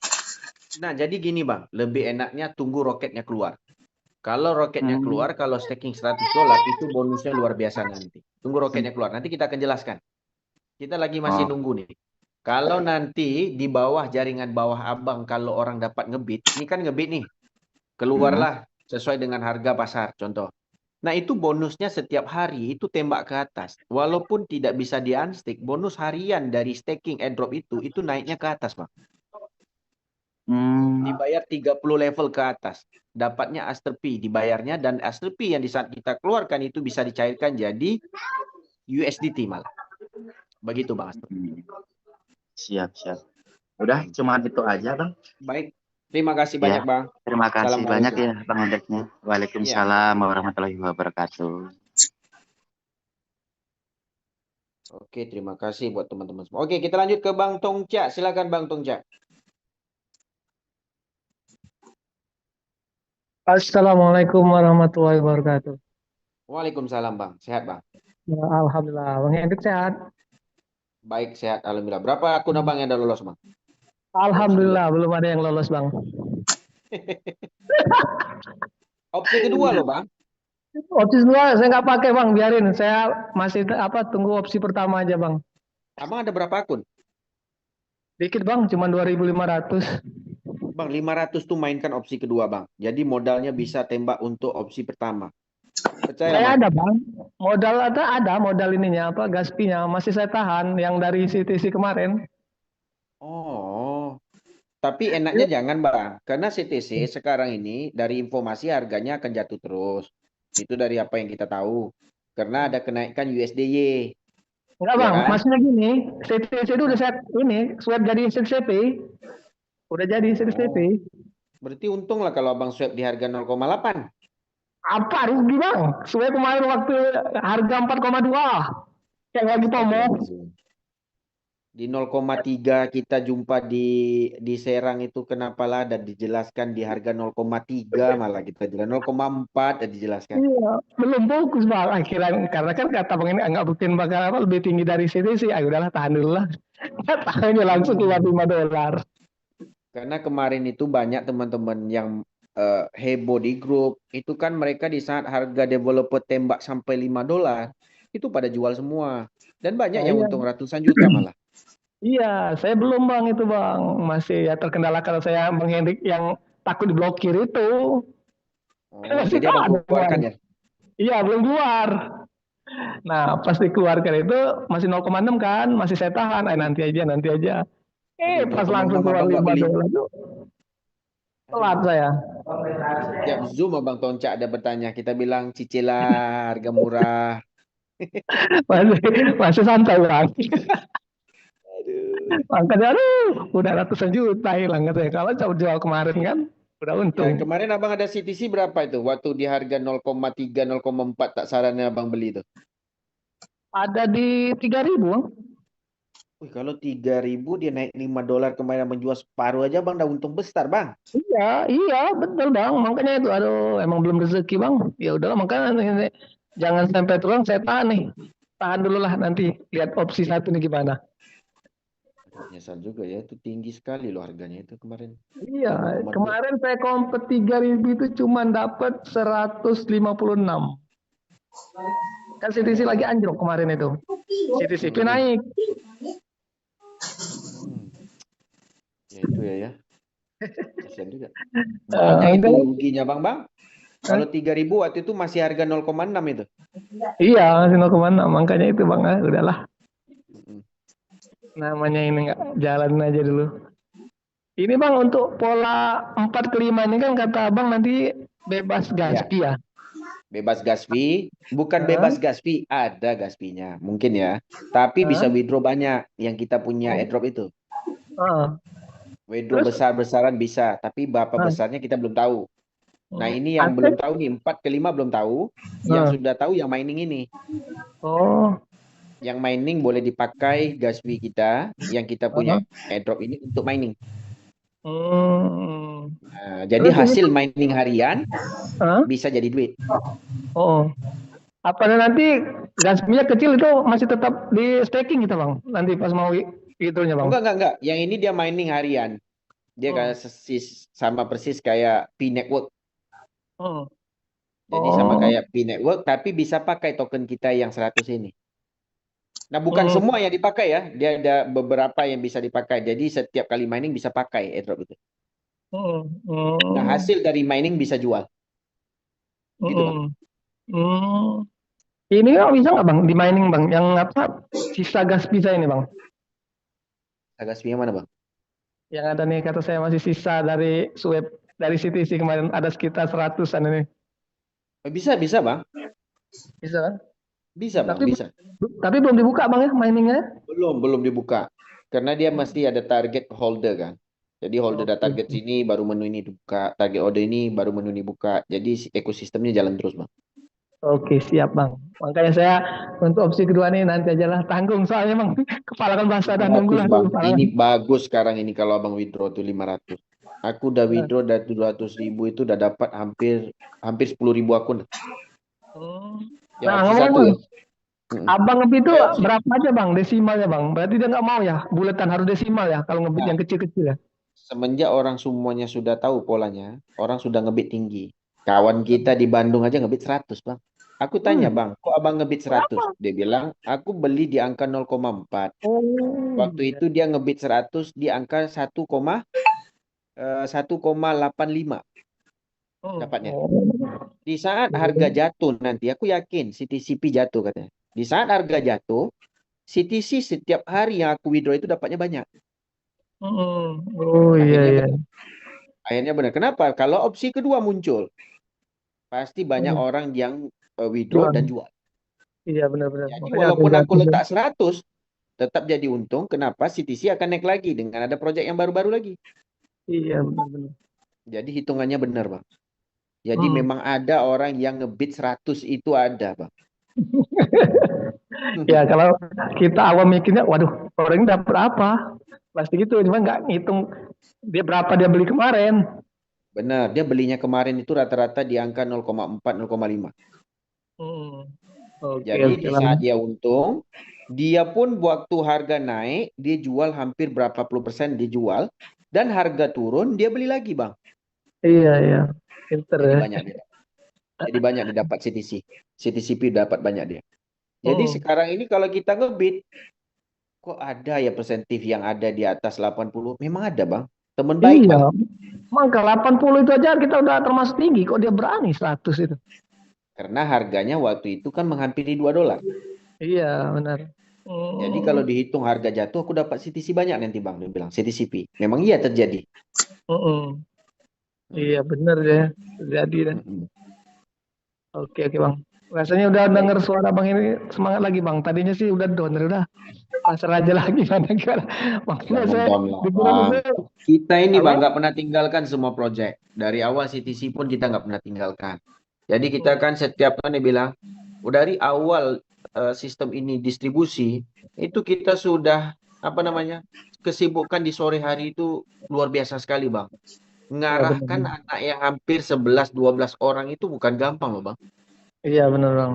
Nah, jadi gini, Bang. Lebih enaknya tunggu roketnya keluar. Kalau roketnya keluar, kalau staking $100 itu bonusnya luar biasa nanti. Tunggu roketnya keluar. Nanti kita akan jelaskan. Kita lagi masih nunggu nih. Kalau nanti di bawah jaringan bawah abang, kalau orang dapat ngebit, ini kan ngebit nih. Keluarlah sesuai dengan harga pasar, contoh. Nah, itu bonusnya setiap hari itu tembak ke atas. Walaupun tidak bisa di-unstick, bonus harian dari staking airdrop itu naiknya ke atas, Bang. Dibayar 30 level ke atas. Dapatnya Aster P dibayarnya, dan Aster P yang di saat kita keluarkan itu bisa dicairkan jadi USDT malah. Begitu, Bang Aster. Siap. Udah, cuma itu aja, Bang. Baik. Terima kasih banyak, Bang. Terima kasih banyak ya, Bang Hendriknya. Waalaikumsalam warahmatullahi wabarakatuh. Oke, terima kasih buat teman-teman semua. Oke, kita lanjut ke Bang Tongca. Silakan, Bang Tongca. Assalamualaikum warahmatullahi wabarakatuh. Waalaikumsalam, Bang. Sehat, Bang? Ya, alhamdulillah. Bang Hendrik sehat? Baik, sehat. Alhamdulillah. Berapa akun Abang yang udah lolos, Bang? Alhamdulillah, belum ada yang lolos, Bang. Opsi kedua loh, Bang. Opsi kedua saya nggak pakai, Bang. Biarin. Saya masih tunggu opsi pertama aja, Bang. Abang ada berapa akun? Dikit, Bang. Cuma 2.500. Bang, 500 tuh mainkan opsi kedua, Bang. Jadi modalnya bisa tembak untuk opsi pertama. Percaya, Saya Bang? ada, Bang. Ada modal ininya, Gaspinya. Masih saya tahan yang dari CTC kemarin. Oh, tapi enaknya jangan, Bang. Karena CTC sekarang ini dari informasi harganya akan jatuh terus. Itu dari apa yang kita tahu. Karena ada kenaikan USDY. Enggak, Ya Bang. kan? Maksudnya gini, CTC itu udah saya swap jadi CTCP. Udah jadi CTCP. Berarti untung lah kalau Abang swap di harga 0,8. Apa rugi, Bang? Swap kemarin waktu harga 4,2. Kayak lagi promo. Di 0,3 kita jumpa di Serang itu kenapa lah dan dijelaskan di harga 0,3 malah kita jelas 0,4 dan dijelaskan. Iya, belum fokus, Bang. Akhirnya karena kan kata Bang ini nggak buktiin bakal lebih tinggi dari CTC. Ayo udahlah, tahan dulu lah. Tahannya langsung keluar $5. Karena kemarin itu banyak teman-teman yang heboh di grup. Itu kan mereka di saat harga developer tembak sampai $5 itu pada jual semua. Dan banyak yang untung ratusan juta malah. Iya, saya belum, Bang, itu, Bang. Masih ya terkendala kalau saya Bang Hendrik yang takut diblokir itu. Jadi Abang keluarkan ya? Iya, belum keluar. Nah, pas dikeluarkan itu masih 0,6 kan, masih saya tahan. Nanti aja. Pas langsung keluar $5 tuh. Telat saya. Setiap Zoom Abang Tonca ada bertanya, kita bilang cicilan harga murah. masih santai, Bang. Makanya udah ratusan juta hilang katanya. Kalau jual kemarin kan udah untung. Ya, kemarin Abang ada CTC berapa itu? Waktu di harga 0,3, 0,4 tak sarannya Abang beli itu? Ada di 3.000, Bang. Wih, kalau 3.000 dia naik $5 kemarin menjual separuh aja bang, udah untung besar bang. Iya, iya, betul bang. Makanya itu, aduh, emang belum rezeki bang. Ya udahlah, makanya ini, jangan sampai turun. Saya tahan nih, tahan dulu lah nanti lihat opsi satu nih gimana. Nyesal juga ya, itu tinggi sekali loh harganya itu kemarin. Iya, 5,2. kemarin saya kompet 3.000 itu cuma dapat 156. Kan CTC lagi anjlok kemarin itu. CTCP naik. Ya itu ya. Kasihan juga. Banyak itu ruginya bang. Kalau 3.000 waktu itu masih harga 0,6 itu. Iya, masih 0,6. Makanya itu bang, udahlah. Namanya ini nggak jalan aja dulu. Ini bang untuk pola 4 ke 5 ini kan kata abang nanti bebas gaspi ya. Bebas gas fee, bukan bebas gas fee, ada gas fee-nya mungkin ya. Tapi bisa withdraw banyak yang kita punya airdrop itu. Withdraw besar-besaran bisa, tapi berapa besarnya kita belum tahu. Nah ini yang belum tahu nih, 4 ke 5 belum tahu. Yang sudah tahu yang mining ini. Yang mining boleh dipakai gas fee kita, yang kita punya airdrop ini untuk mining. Nah, jadi hasil mining harian bisa jadi duit. Apa nanti gas fee-nya kecil itu masih tetap di staking gitu bang? Nanti pas mau withdrawnya bang? Enggak. Yang ini dia mining harian. Dia kayak sama persis kayak P Network. Jadi sama kayak P Network, tapi bisa pakai token kita yang 100 ini. Nah, bukan semua yang dipakai ya. Dia ada beberapa yang bisa dipakai. Jadi setiap kali mining bisa pakai airdrop itu. Nah, hasil dari mining bisa jual. Gitu bang. Ini bisa nggak bang di mining bang? Yang apa? Sisa gas bisa ini bang? Gas fee yang mana bang? Yang ada nih kata saya masih sisa dari swap dari CTC kemarin ada sekitar 100-an ini. Bisa bang. Bisa kan? Bisa bang, bisa. Tapi belum dibuka bang ya miningnya? Belum dibuka. Karena dia mesti ada target holder kan. Jadi holder ada target sini baru menu ini dibuka, target order ini baru menu ini buka. Jadi ekosistemnya jalan terus bang. Oke siap bang. Makanya saya untuk opsi kedua nih nanti aja lah tanggung soalnya bang kepala kan basah dan nunggu lah. Ini bagus sekarang ini kalau abang withdraw tuh 500. Aku udah withdraw dari 200.000 itu udah dapat hampir 10.000 akun. Nah ngomong abang ngebit itu berapa aja bang desimalnya bang? Berarti dia nggak mau ya buletan harus desimal ya kalau ngebit yang kecil-kecil ya? Semenjak orang semuanya sudah tahu polanya, orang sudah ngebit tinggi. Kawan kita di Bandung aja ngebit 100 bang. Aku tanya bang, kok abang ngebit 100? Dia bilang, aku beli di angka 0,4. Waktu itu dia ngebit 100 di angka 1,85 dapatnya. Di saat harga jatuh nanti, aku yakin CTCP jatuh katanya. Di saat harga jatuh, CTC setiap hari yang aku withdraw itu dapatnya banyak. Iya. Akhirnya benar. Kenapa? Kalau opsi kedua muncul, pasti banyak orang yang withdraw dan jual. Iya benar-benar. Jadi walaupun aku letak 100, tetap jadi untung. Kenapa? CTC akan naik lagi dengan ada proyek yang baru-baru lagi. Iya benar-benar. Jadi hitungannya benar bang. Jadi memang ada orang yang ngebit 100 itu ada bang. Ya kalau kita awam mikirnya, waduh orang ini dapat apa? Pasti gitu, cuma nggak ngitung dia berapa dia beli kemarin. Benar, dia belinya kemarin itu rata-rata di angka 0,4, 0,5. Jadi di saat dia untung, dia pun waktu harga naik, dia jual hampir berapa puluh persen dijual, dan harga turun, dia beli lagi bang. Iya. Pinter Jadi ya. banyak dia. Jadi banyak didapat CTC. CTCP dapat banyak dia. Jadi sekarang ini kalau kita ngebit, kok ada ya persentif yang ada di atas 80? Memang ada bang. Teman baik bang. Maka 80 itu aja kita udah termasuk tinggi. Kok dia berani 100 itu? Karena harganya waktu itu kan menghampiri $2. Iya benar. Jadi kalau dihitung harga jatuh, aku dapat CTC banyak nanti bang. Dia bilang CTCP. Memang iya terjadi. Iya benar ya. Terjadi. Oke bang. Rasanya udah denger suara bang ini semangat lagi bang. Tadinya sih udah down, udah pasar aja lagi mana. Makanya saya kita ini bang nggak pernah tinggalkan semua proyek. Dari awal CTC pun kita nggak pernah tinggalkan. Jadi kita kan setiap kan dia bilang, dari awal sistem ini distribusi itu kita sudah apa namanya, kesibukan di sore hari itu luar biasa sekali, Bang. Iya benar. Ngarahkan anak yang hampir 11-12 orang itu bukan gampang loh, Bang. Iya benar Bang.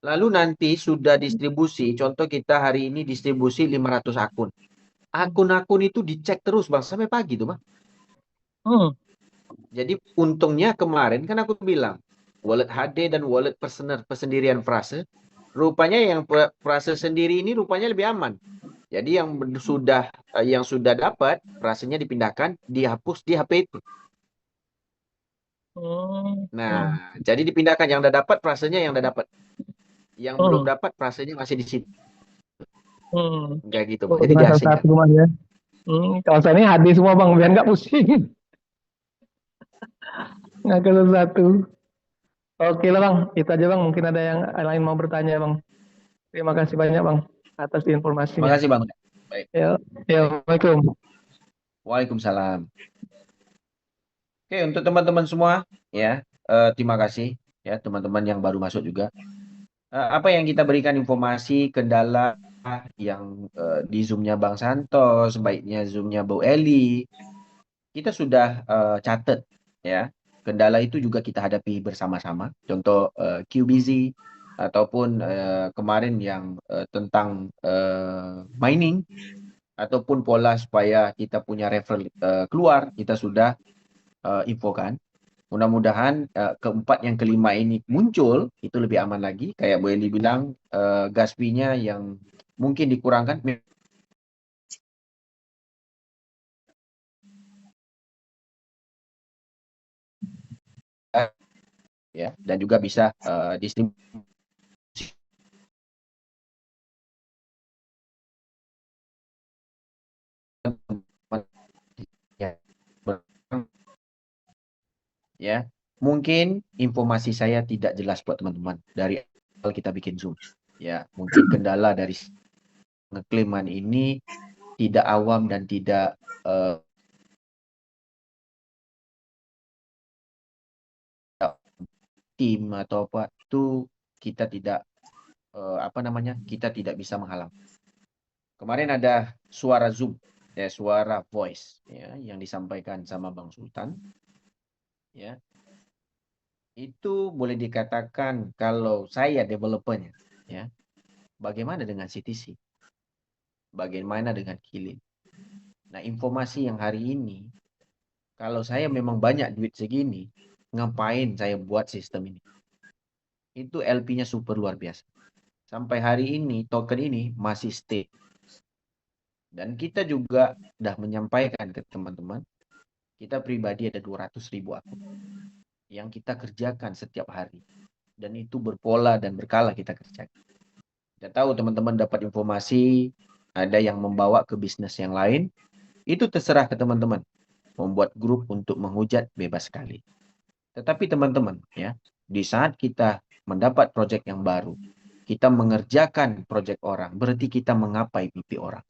Lalu nanti sudah distribusi, contoh kita hari ini distribusi 500 akun. Akun-akun itu dicek terus, Bang, sampai pagi tuh, Bang. Hmm. Jadi untungnya kemarin kan aku bilang, wallet HD dan wallet persendirian frase, rupanya yang frase sendiri ini rupanya lebih aman. Jadi yang sudah dapat frasenya dipindahkan, dihapus di HP itu. Nah, jadi dipindahkan yang udah dapat frasenya yang udah dapat. Yang belum dapat frasenya masih di situ. Kayak gitu, Bang. Jadi Masa diasingkan. satu Bang ya. Kalau saya ini HD semua Bang, biar nggak pusing. Nggak ke satu. Oke lah Bang, itu aja Bang. Mungkin ada yang lain mau bertanya Bang. Terima kasih banyak Bang atas Terima informasinya. kasih, Bang. Baik. Ya, Assalamualaikum. Waalaikumsalam. Oke, untuk teman-teman semua, ya, terima kasih ya teman-teman yang baru masuk juga. Apa yang kita berikan informasi kendala yang di Zoom-nya Bang Santos, sebaiknya Zoom-nya Bu Eli, kita sudah catat ya. Kendala itu juga kita hadapi bersama-sama. Contoh QBZ ataupun kemarin yang tentang mining ataupun pola supaya kita punya referral keluar, kita sudah infokan. Mudah-mudahan keempat yang kelima ini muncul, itu lebih aman lagi. Kayak Bu Eli bilang, gas fee-nya yang mungkin dikurangkan. Ya, dan juga bisa distribusi. Ya, mungkin informasi saya tidak jelas buat teman-teman dari awal kita bikin Zoom. Ya, mungkin kendala dari ngeklaiman ini tidak awam dan tidak tim atau apa itu kita tidak kita tidak bisa menghalang. Kemarin ada suara Zoom, ya, suara voice ya yang disampaikan sama Bang Sultan. Ya. Itu boleh dikatakan kalau saya developernya, ya. Bagaimana dengan CTC? Bagaimana dengan Kilin? Nah, informasi yang hari ini, kalau saya memang banyak duit segini, ngapain saya buat sistem ini? Itu LP-nya super luar biasa. Sampai hari ini, token ini masih stay. Dan kita juga sudah menyampaikan ke teman-teman, kita pribadi ada 200.000 akun yang kita kerjakan setiap hari. Dan itu berpola dan berkala kita kerjakan. Kita tahu teman-teman dapat informasi, ada yang membawa ke bisnis yang lain, itu terserah ke teman-teman. Membuat grup untuk menghujat bebas sekali. Tetapi teman-teman, ya, di saat kita mendapat proyek yang baru, kita mengerjakan proyek orang, berarti kita mengapai pipi orang.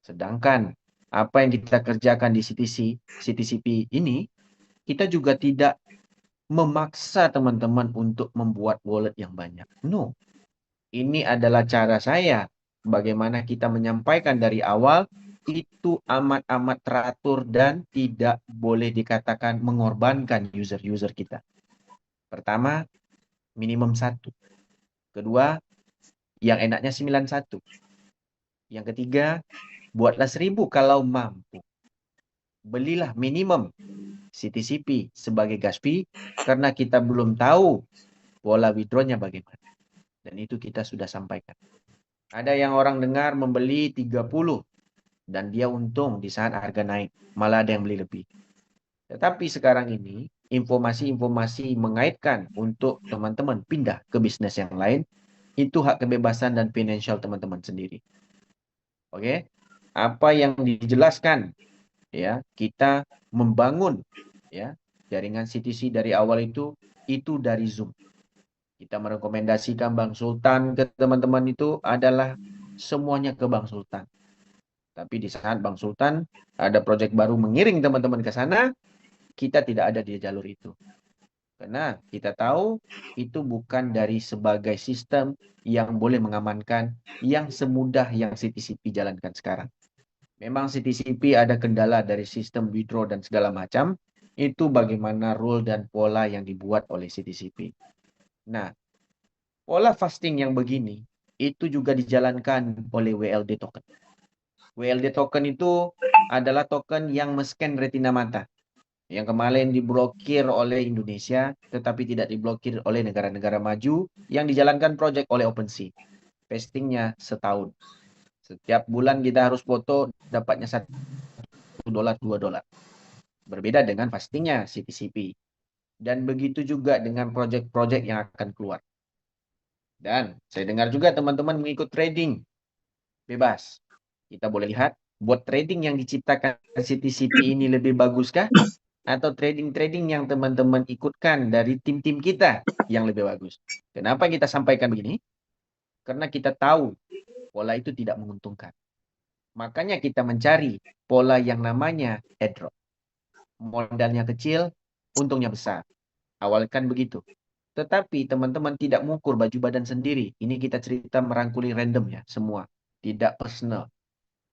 Sedangkan apa yang kita kerjakan di CTCP ini, kita juga tidak memaksa teman-teman untuk membuat wallet yang banyak. No. Ini adalah cara saya bagaimana kita menyampaikan dari awal itu amat-amat teratur dan tidak boleh dikatakan mengorbankan user-user kita. Pertama, minimum 1. Kedua, yang enaknya 91. Yang ketiga, buatlah 1000 kalau mampu. Belilah minimum CTCP sebagai gas fee karena kita belum tahu pola withdrawnya bagaimana. Dan itu kita sudah sampaikan. Ada yang orang dengar membeli 30 dan dia untung di saat harga naik. Malah ada yang beli lebih. Tetapi sekarang ini informasi-informasi mengaitkan untuk teman-teman pindah ke bisnis yang lain, itu hak kebebasan dan financial teman-teman sendiri. Oke? Apa yang dijelaskan, ya, kita membangun, ya, jaringan CTC dari awal itu dari Zoom. Kita merekomendasikan Bang Sultan ke teman-teman itu adalah semuanya ke Bang Sultan. Tapi di saat Bang Sultan ada proyek baru mengiring teman-teman ke sana, kita tidak ada di jalur itu. Karena kita tahu itu bukan dari sebagai sistem yang boleh mengamankan yang semudah yang CTCP jalankan sekarang. Memang CTCP ada kendala dari sistem withdraw dan segala macam. Itu bagaimana rule dan pola yang dibuat oleh CTCP. Nah, pola fasting yang begini itu juga dijalankan oleh WLD token. WLD token itu adalah token yang men-scan retina mata. Yang kemarin diblokir oleh Indonesia, tetapi tidak diblokir oleh negara-negara maju yang dijalankan project oleh OpenSea. Fastingnya setahun. Setiap bulan kita harus foto, dapatnya $1, $2. Berbeda dengan fastingnya CTCP. Dan begitu juga dengan project-project yang akan keluar. Dan saya dengar juga teman-teman mengikut trading. Bebas. Kita boleh lihat, buat trading yang diciptakan CTCP ini lebih baguskah? Atau trading-trading yang teman-teman ikutkan dari tim-tim kita yang lebih bagus. Kenapa kita sampaikan begini? Karena kita tahu pola itu tidak menguntungkan. Makanya kita mencari pola yang namanya airdrop. Modalnya kecil, untungnya besar. Awal kan begitu. Tetapi teman-teman tidak mengukur baju badan sendiri. Ini kita cerita merangkuli random ya, semua. Tidak personal.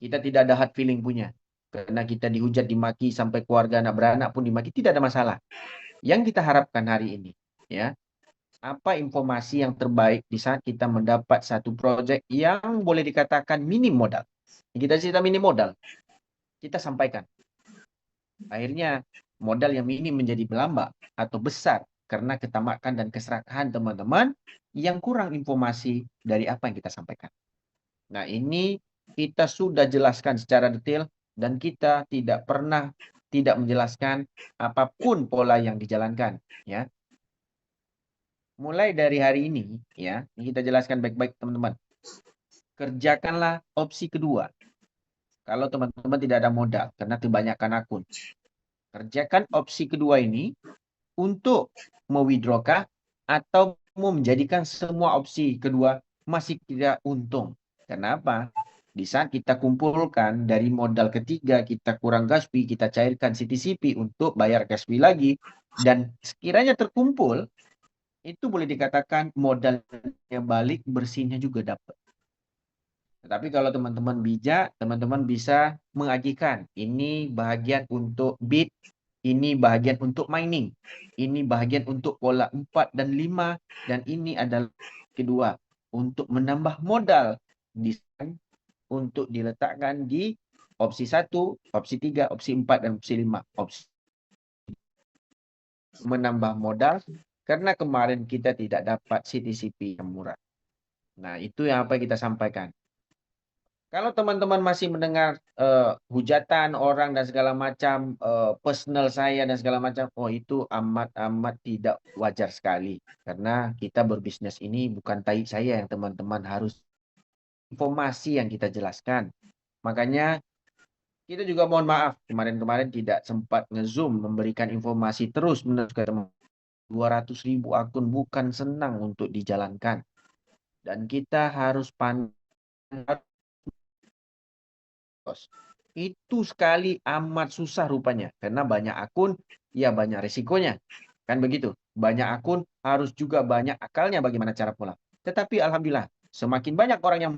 Kita tidak ada hard feeling punya. Karena kita dihujat, dimaki, sampai keluarga anak beranak pun dimaki, tidak ada masalah. Yang kita harapkan hari ini, ya, apa informasi yang terbaik di saat kita mendapat satu proyek yang boleh dikatakan minim modal. Kita cerita minim modal, kita sampaikan. Akhirnya modal yang minim menjadi melambak atau besar karena ketamakan dan keserakahan teman-teman yang kurang informasi dari apa yang kita sampaikan. Nah, ini kita sudah jelaskan secara detail dan kita tidak pernah tidak menjelaskan apapun pola yang dijalankan, ya. Mulai dari hari ini, ya, ini kita jelaskan baik-baik teman-teman. Kerjakanlah opsi kedua. Kalau teman-teman tidak ada modal karena kebanyakan akun. Kerjakan opsi kedua ini untuk mewithdrawkah atau mau menjadikan semua opsi kedua masih tidak untung. Kenapa? Di saat kita kumpulkan dari modal ketiga, kita kurang gas fee, kita cairkan CTCP untuk bayar gas fee lagi, dan sekiranya terkumpul, itu boleh dikatakan modalnya balik, bersihnya juga dapat. Tetapi kalau teman-teman bijak, teman-teman bisa mengajikan. Ini bahagian untuk bid, ini bahagian untuk mining, ini bahagian untuk pola 4 dan 5, dan ini adalah kedua untuk menambah modal desain untuk diletakkan di opsi 1, opsi 3, opsi 4, dan opsi 5. Opsi menambah modal karena kemarin kita tidak dapat CTCP yang murah. Nah, itu yang apa kita sampaikan. Kalau teman-teman masih mendengar hujatan orang dan segala macam, personal saya dan segala macam, oh itu amat-amat tidak wajar sekali. Karena kita berbisnis ini bukan tai saya yang teman-teman harus informasi yang kita jelaskan. Makanya kita juga mohon maaf kemarin-kemarin tidak sempat nge-zoom memberikan informasi terus-menerus ke teman. 200.000 akun bukan senang untuk dijalankan. Dan kita harus pandang itu sekali amat susah rupanya. Karena banyak akun, ya banyak resikonya. Kan begitu. Banyak akun harus juga banyak akalnya bagaimana cara pola. Tetapi alhamdulillah, semakin banyak orang yang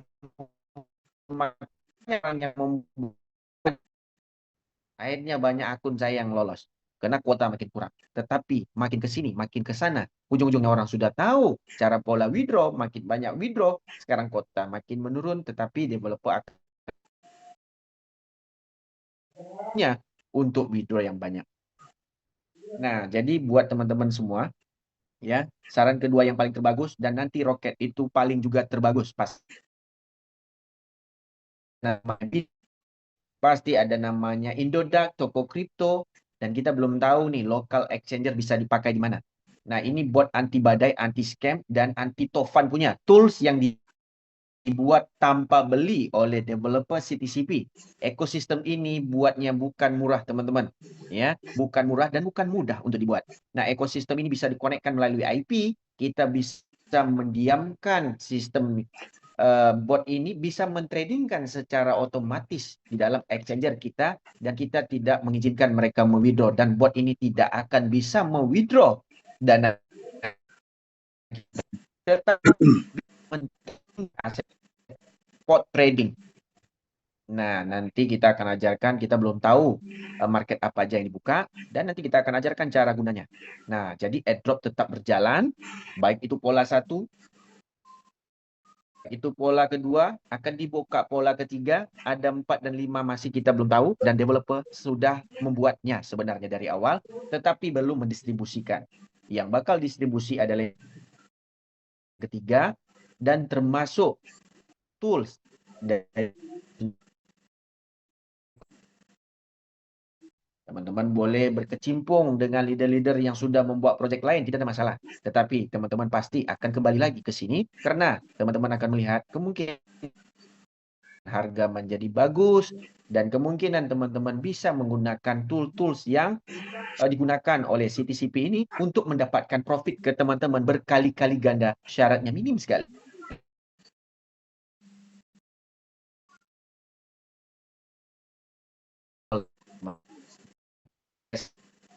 akhirnya banyak akun saya yang lolos. Karena kuota makin kurang. Tetapi makin ke sini, makin ke sana. Ujung-ujungnya orang sudah tahu cara pola withdraw, makin banyak withdraw. Sekarang kuota makin menurun, tetapi developer akannya untuk withdraw yang banyak. Nah, jadi buat teman-teman semua, ya, saran kedua yang paling terbagus, dan nanti Rocket itu paling juga terbagus pas. Nah, pasti ada namanya Indodax, toko kripto, dan kita belum tahu nih local exchanger bisa dipakai di mana. Nah, ini buat anti badai, anti scam, dan anti tovan punya tools yang dibuat tanpa beli oleh developer CTCP. Ekosistem ini buatnya bukan murah teman-teman, ya, bukan murah dan bukan mudah untuk dibuat. Nah, ekosistem ini bisa dikonekkan melalui IP, kita bisa mendiamkan sistem bot ini bisa mentradingkan secara otomatis di dalam exchanger kita, dan kita tidak mengizinkan mereka mewithdraw, dan bot ini tidak akan bisa mewithdraw dana tetap aset spot trading. Nah, nanti kita akan ajarkan, kita belum tahu market apa aja yang dibuka, dan nanti kita akan ajarkan cara gunanya. Nah, jadi airdrop tetap berjalan, baik itu pola 1, itu pola kedua, akan dibuka pola ketiga, ada 4 dan 5 masih kita belum tahu, dan developer sudah membuatnya sebenarnya dari awal, tetapi belum mendistribusikan. Yang bakal distribusi adalah ketiga, dan termasuk tools dari teman-teman boleh berkecimpung dengan leader-leader yang sudah membuat proyek lain, tidak ada masalah. Tetapi teman-teman pasti akan kembali lagi ke sini karena teman-teman akan melihat kemungkinan harga menjadi bagus dan kemungkinan teman-teman bisa menggunakan tools-tools yang digunakan oleh CTCP ini untuk mendapatkan profit ke teman-teman berkali-kali ganda. Syaratnya minim sekali.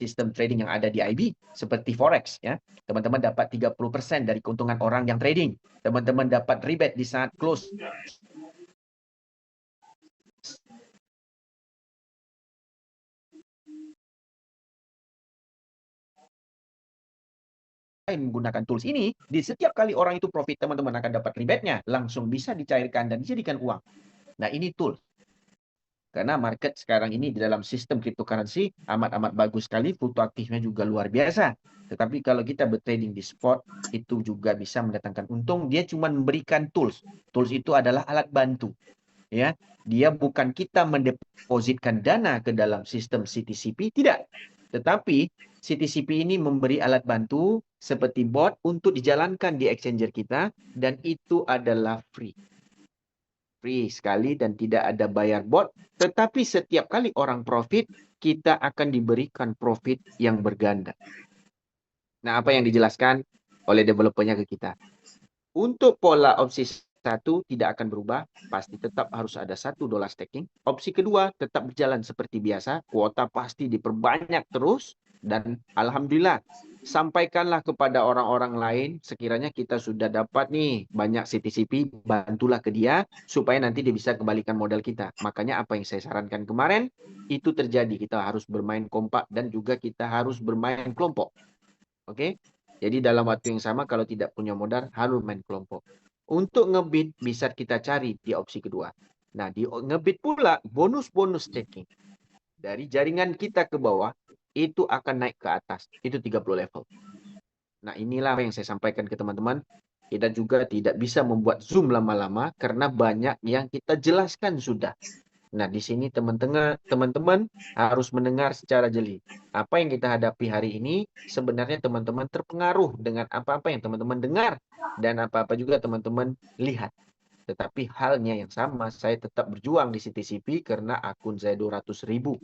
Sistem trading yang ada di IB seperti forex ya. Teman-teman dapat 30% dari keuntungan orang yang trading. Teman-teman dapat rebate di saat close. Menggunakan tools ini, di setiap kali orang itu profit, teman-teman akan dapat rebate-nya, langsung bisa dicairkan dan dijadikan uang. Nah, ini tool. Karena market sekarang ini di dalam sistem cryptocurrency amat-amat bagus sekali, fluktuatifnya juga luar biasa. Tetapi kalau kita bertrading di spot, itu juga bisa mendatangkan untung. Dia cuma memberikan tools. Tools itu adalah alat bantu. Ya, dia bukan kita mendepositkan dana ke dalam sistem CTCP, tidak. Tetapi CTCP ini memberi alat bantu seperti bot untuk dijalankan di exchanger kita dan itu adalah free. Free sekali dan tidak ada bayar bot, tetapi setiap kali orang profit, kita akan diberikan profit yang berganda. Nah, apa yang dijelaskan oleh developernya ke kita? Untuk pola opsi 1 tidak akan berubah, pasti tetap harus ada $1 staking. Opsi kedua tetap berjalan seperti biasa, kuota pasti diperbanyak terus, dan alhamdulillah, sampaikanlah kepada orang-orang lain, sekiranya kita sudah dapat nih banyak CTCP, bantulah ke dia, supaya nanti dia bisa kembalikan modal kita. Makanya apa yang saya sarankan kemarin, itu terjadi. Kita harus bermain kompak dan juga kita harus bermain kelompok. Oke? Jadi dalam waktu yang sama, kalau tidak punya modal, harus main kelompok. Untuk ngebit, bisa kita cari di opsi kedua. Nah, di ngebit pula, bonus-bonus staking. Dari jaringan kita ke bawah, itu akan naik ke atas. Itu 30 level. Nah, inilah yang saya sampaikan ke teman-teman. Kita juga tidak bisa membuat Zoom lama-lama, karena banyak yang kita jelaskan sudah. Nah, di sini teman-teman harus mendengar secara jeli. Apa yang kita hadapi hari ini, sebenarnya teman-teman terpengaruh dengan apa-apa yang teman-teman dengar. Dan apa-apa juga teman-teman lihat. Tetapi halnya yang sama, saya tetap berjuang di CTCP karena akun saya 200.000.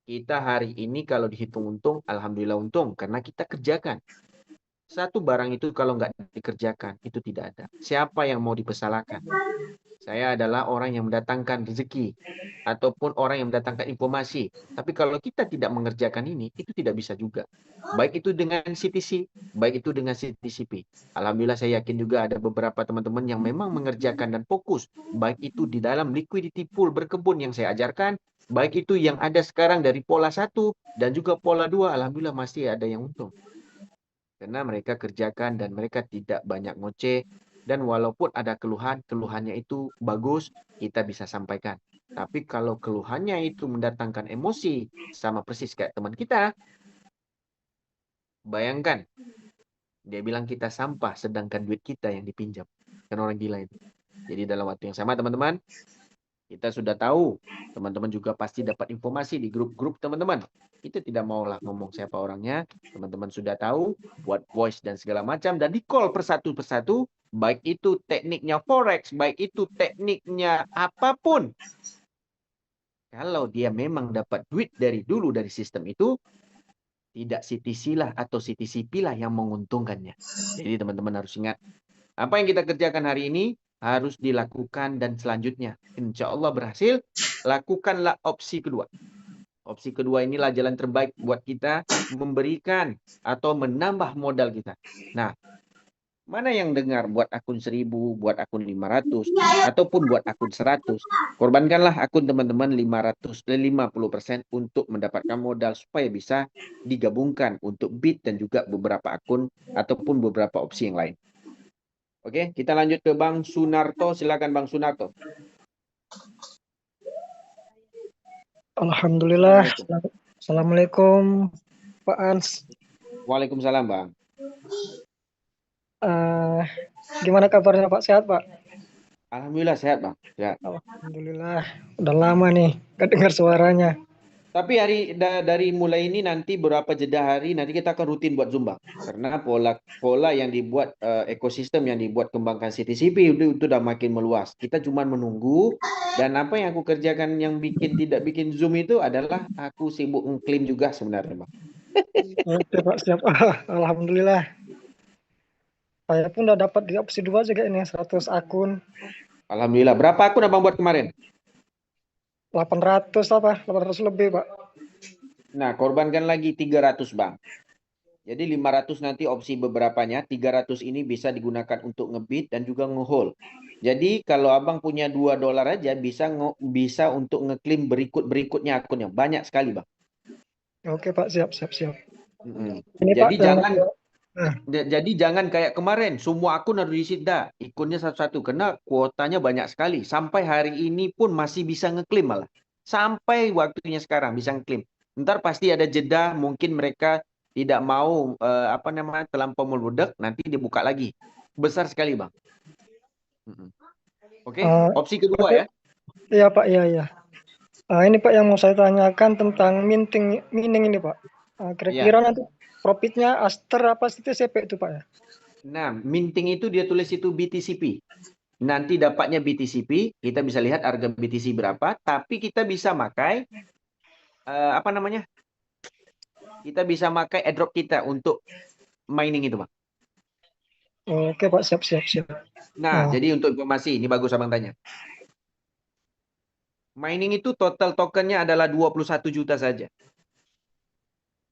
Kita hari ini kalau dihitung untung, alhamdulillah untung. Karena kita kerjakan. Satu barang itu kalau nggak dikerjakan, itu tidak ada. Siapa yang mau dipersalahkan? Saya adalah orang yang mendatangkan rezeki ataupun orang yang mendatangkan informasi. Tapi kalau kita tidak mengerjakan ini, itu tidak bisa juga. Baik itu dengan CTC, baik itu dengan CTCP. Alhamdulillah saya yakin juga ada beberapa teman-teman yang memang mengerjakan dan fokus. Baik itu di dalam liquidity pool berkebun yang saya ajarkan, baik itu yang ada sekarang dari pola 1 dan juga pola 2, alhamdulillah masih ada yang untung. Karena mereka kerjakan dan mereka tidak banyak ngoceh. Dan walaupun ada keluhan, keluhannya itu bagus, kita bisa sampaikan. Tapi kalau keluhannya itu mendatangkan emosi, sama persis kayak teman kita, bayangkan, dia bilang kita sampah, sedangkan duit kita yang dipinjam. Kan orang gila itu. Jadi dalam waktu yang sama teman-teman, kita sudah tahu, teman-teman juga pasti dapat informasi di grup-grup teman-teman. Kita tidak maulah ngomong siapa orangnya, teman-teman sudah tahu, buat voice dan segala macam, dan di call persatu-persatu, baik itu tekniknya forex, baik itu tekniknya apapun. Kalau dia memang dapat duit dari dulu dari sistem itu, tidak CTC lah atau CTCP lah yang menguntungkannya. Jadi teman-teman harus ingat, apa yang kita kerjakan hari ini, harus dilakukan dan selanjutnya insya Allah berhasil, lakukanlah opsi kedua. Opsi kedua inilah jalan terbaik buat kita memberikan atau menambah modal kita. Nah, mana yang dengar buat akun 1000, buat akun 500, ataupun buat akun 100. Korbankanlah akun teman-teman 50% untuk mendapatkan modal supaya bisa digabungkan untuk bid dan juga beberapa akun ataupun beberapa opsi yang lain. Oke, kita lanjut ke Bang Sunarto. Silakan Bang Sunarto. Alhamdulillah. Assalamualaikum. Assalamualaikum Pak Ans. Waalaikumsalam Bang. Gimana kabarnya Pak? Sehat Pak? Alhamdulillah sehat Bang. Sehat. Alhamdulillah. Udah lama nih gak dengar suaranya. Tapi dari mulai ini nanti beberapa jeda hari nanti kita akan rutin buat Zoom Bang. Karena pola yang dibuat ekosistem yang dibuat kembangkan CTCP itu udah makin meluas. Kita cuma menunggu, dan apa yang aku kerjakan yang tidak bikin Zoom itu adalah aku sibuk ngeklaim juga sebenarnya Bang. Oke Pak, siap. Alhamdulillah. Saya pun udah dapat di opsi 2 juga ini 100 akun. Alhamdulillah. Berapa akun Abang buat kemarin? 800 lebih Pak. Nah, korbankan lagi 300 Bang. Jadi 500 nanti opsi beberapanya, 300 ini bisa digunakan untuk ngebid dan juga ngehold. Jadi kalau Abang punya $2 aja bisa untuk ngeklaim berikutnya akunnya. Banyak sekali Bang. Oke Pak, siap. Ini Jadi Pak, Jadi jangan kayak kemarin, semua akun harus diisi ikunnya satu-satu, karena kuotanya banyak sekali. Sampai hari ini pun masih bisa ngeklaim malah. Sampai waktunya sekarang bisa ngeklaim. Ntar pasti ada jeda, mungkin mereka tidak mau terlampau meludak, nanti dibuka lagi. Besar sekali Bang. Oke, opsi kedua ya. Iya Pak, iya. Ini Pak yang mau saya tanyakan tentang mining ini Pak. Kira-kira nanti profitnya Aster apa TCP itu Pak ya? Nah, minting itu dia tulis itu BTCP. Nanti dapatnya BTCP, kita bisa lihat harga BTC berapa, tapi kita bisa pakai kita bisa pakai airdrop kita untuk mining itu, Bang. Oke Pak, siap. Nah, jadi untuk informasi, ini bagus Abang tanya. Mining itu total tokennya adalah 21 juta saja.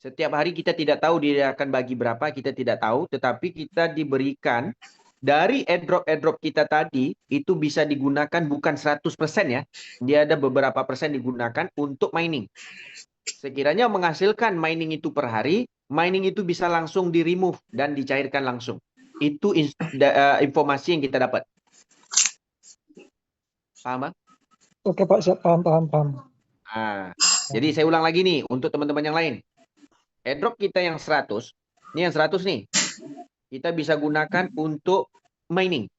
Setiap hari kita tidak tahu dia akan bagi berapa, kita tidak tahu, tetapi kita diberikan dari airdrop kita tadi, itu bisa digunakan bukan 100% ya. Dia ada beberapa persen digunakan untuk mining. Sekiranya menghasilkan mining itu per hari, mining itu bisa langsung di-remove dan dicairkan langsung. Itu informasi yang kita dapat. Paham, Bang? Oke Pak, siap, paham. Nah, jadi saya ulang lagi nih, untuk teman-teman yang lain. Airdrop kita yang 100, ini yang 100 nih, kita bisa gunakan untuk mining.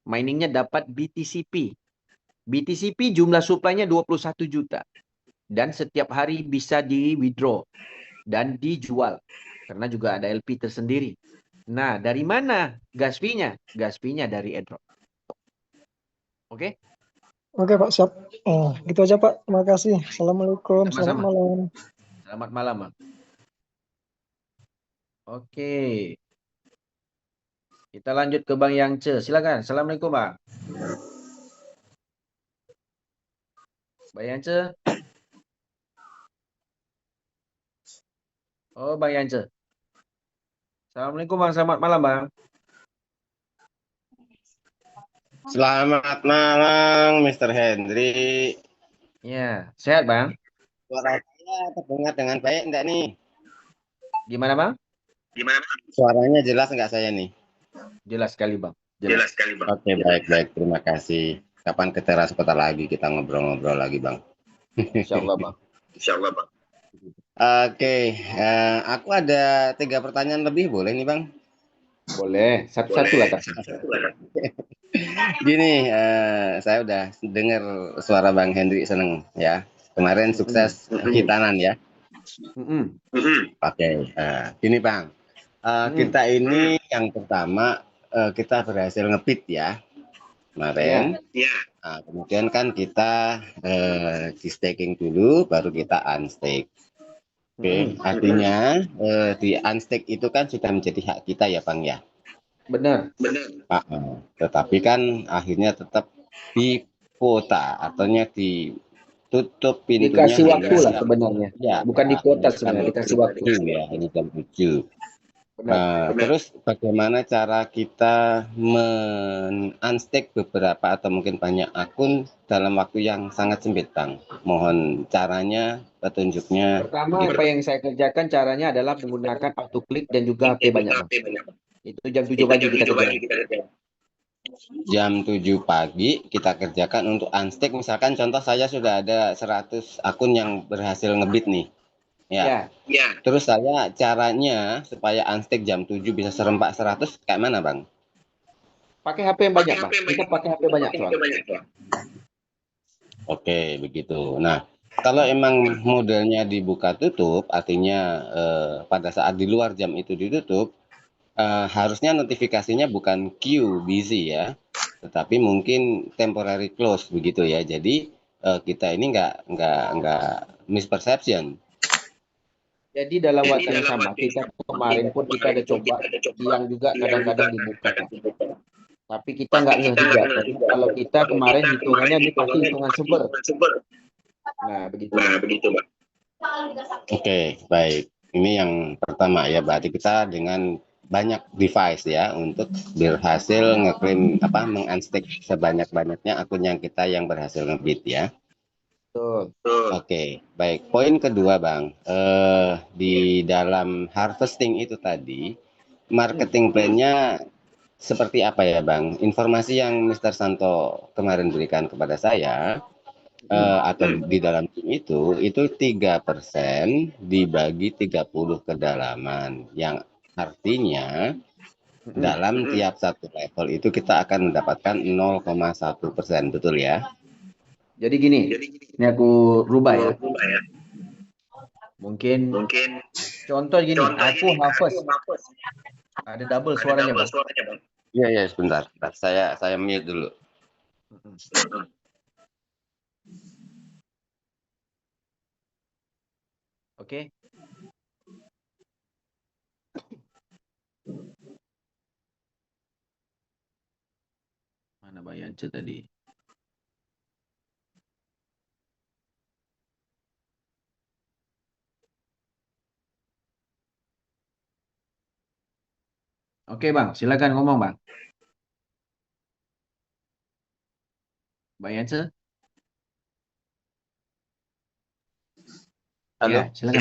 Miningnya dapat BTCP. BTCP jumlah supply-nya 21 juta. Dan setiap hari bisa di-withdraw dan dijual. Karena juga ada LP tersendiri. Nah, dari mana gas fee-nya? Gas fee-nya dari airdrop. Oke? Oke Pak, siap. Gitu aja Pak, terima kasih. Assalamualaikum, Sama-sama. selamat malam. Selamat malam, Bang. Oke. Kita lanjut ke Bang Yangce. Silakan. Assalamualaikum, Bang. Bang Yangce. Oh, Bang Yangce. Assalamualaikum, Bang. Selamat malam, Bang. Selamat malam, Mr. Henry. Ya, sehat, Bang. Suara saya terdengar dengan baik enggak nih? Gimana, Bang? Suaranya jelas enggak saya nih? Jelas sekali, Bang. Jelas sekali, Bang. Oke, baik. Terima kasih. Kapan ke teras kota lagi kita ngobrol-ngobrol lagi, Bang? Insyaallah, Bang. Oke, aku ada 3 pertanyaan lebih, boleh nih, Bang? Boleh. Satu-satu lah, Kak. Gini, saya udah dengar suara Bang Henry seneng ya. Kemarin sukses hitanan ya. Oke, gini Bang. Kita ini yang pertama kita berhasil nge-bid ya kemarin. Nah, kemudian kan kita di staking dulu, baru kita unstake. Oke, artinya di unstake itu kan sudah menjadi hak kita ya Bang ya. Benar. Tetapi kan akhirnya tetap di kuota, artinya tutup pintunya Dikasih waktu hanya lah sebenarnya. ya Bukan di kuota sebenarnya, jam dikasih waktu. 7 ya, ini jam 7. Benar. Terus bagaimana cara kita men-unstack beberapa atau mungkin banyak akun dalam waktu yang sangat sempit, Bang? Mohon caranya, petunjuknya. Pertama, apa yang saya kerjakan caranya adalah menggunakan auto click dan juga HP banyak, Bang. Itu jam 7 pagi kita kerjakan. Jam 7 pagi kita kerjakan untuk unstack. Misalkan contoh saya sudah ada 100 akun yang berhasil ngebit nih. Ya. Terus saya caranya supaya unstack jam 7 bisa serempak 100 kayak mana, Bang? Pakai HP yang banyak, Bang. Kita pakai HP banyak soalnya. Oke, begitu. Nah, kalau emang modelnya dibuka tutup, artinya pada saat di luar jam itu ditutup, harusnya notifikasinya bukan queue busy ya, tetapi mungkin temporary close begitu ya. Jadi kita ini nggak misperception. Jadi dalam waktu yang sama, kita kemarin pun kita ada coba yang juga kadang-kadang dibuka. Tapi kita nggak ngeh juga. Kalau kita kemarin hitungannya ini pasti hitungan super. Nah, begitu. Bang. Oke, baik. Ini yang pertama ya, berarti kita dengan banyak device ya untuk berhasil ngeklaim mengunstack sebanyak-banyaknya akun yang kita yang berhasil ngebit ya. Oke, baik. Poin kedua, Bang. Di dalam harvesting itu tadi, marketing plan-nya seperti apa ya, Bang? Informasi yang Mr. Santo kemarin berikan kepada saya, atau di dalam tim itu 3% dibagi 30 kedalaman, yang artinya dalam tiap satu level itu kita akan mendapatkan 0,1%, betul ya? Jadi gini, ini aku rubah ya. Mungkin contoh gini, aku harvest. Ada double suaranya, Bang. Iya, sebentar. Saya mute dulu. Oke. Mana Bayance tadi? Oke, Bang, silakan ngomong, Bang. Bayance? Halo. Ya, silakan.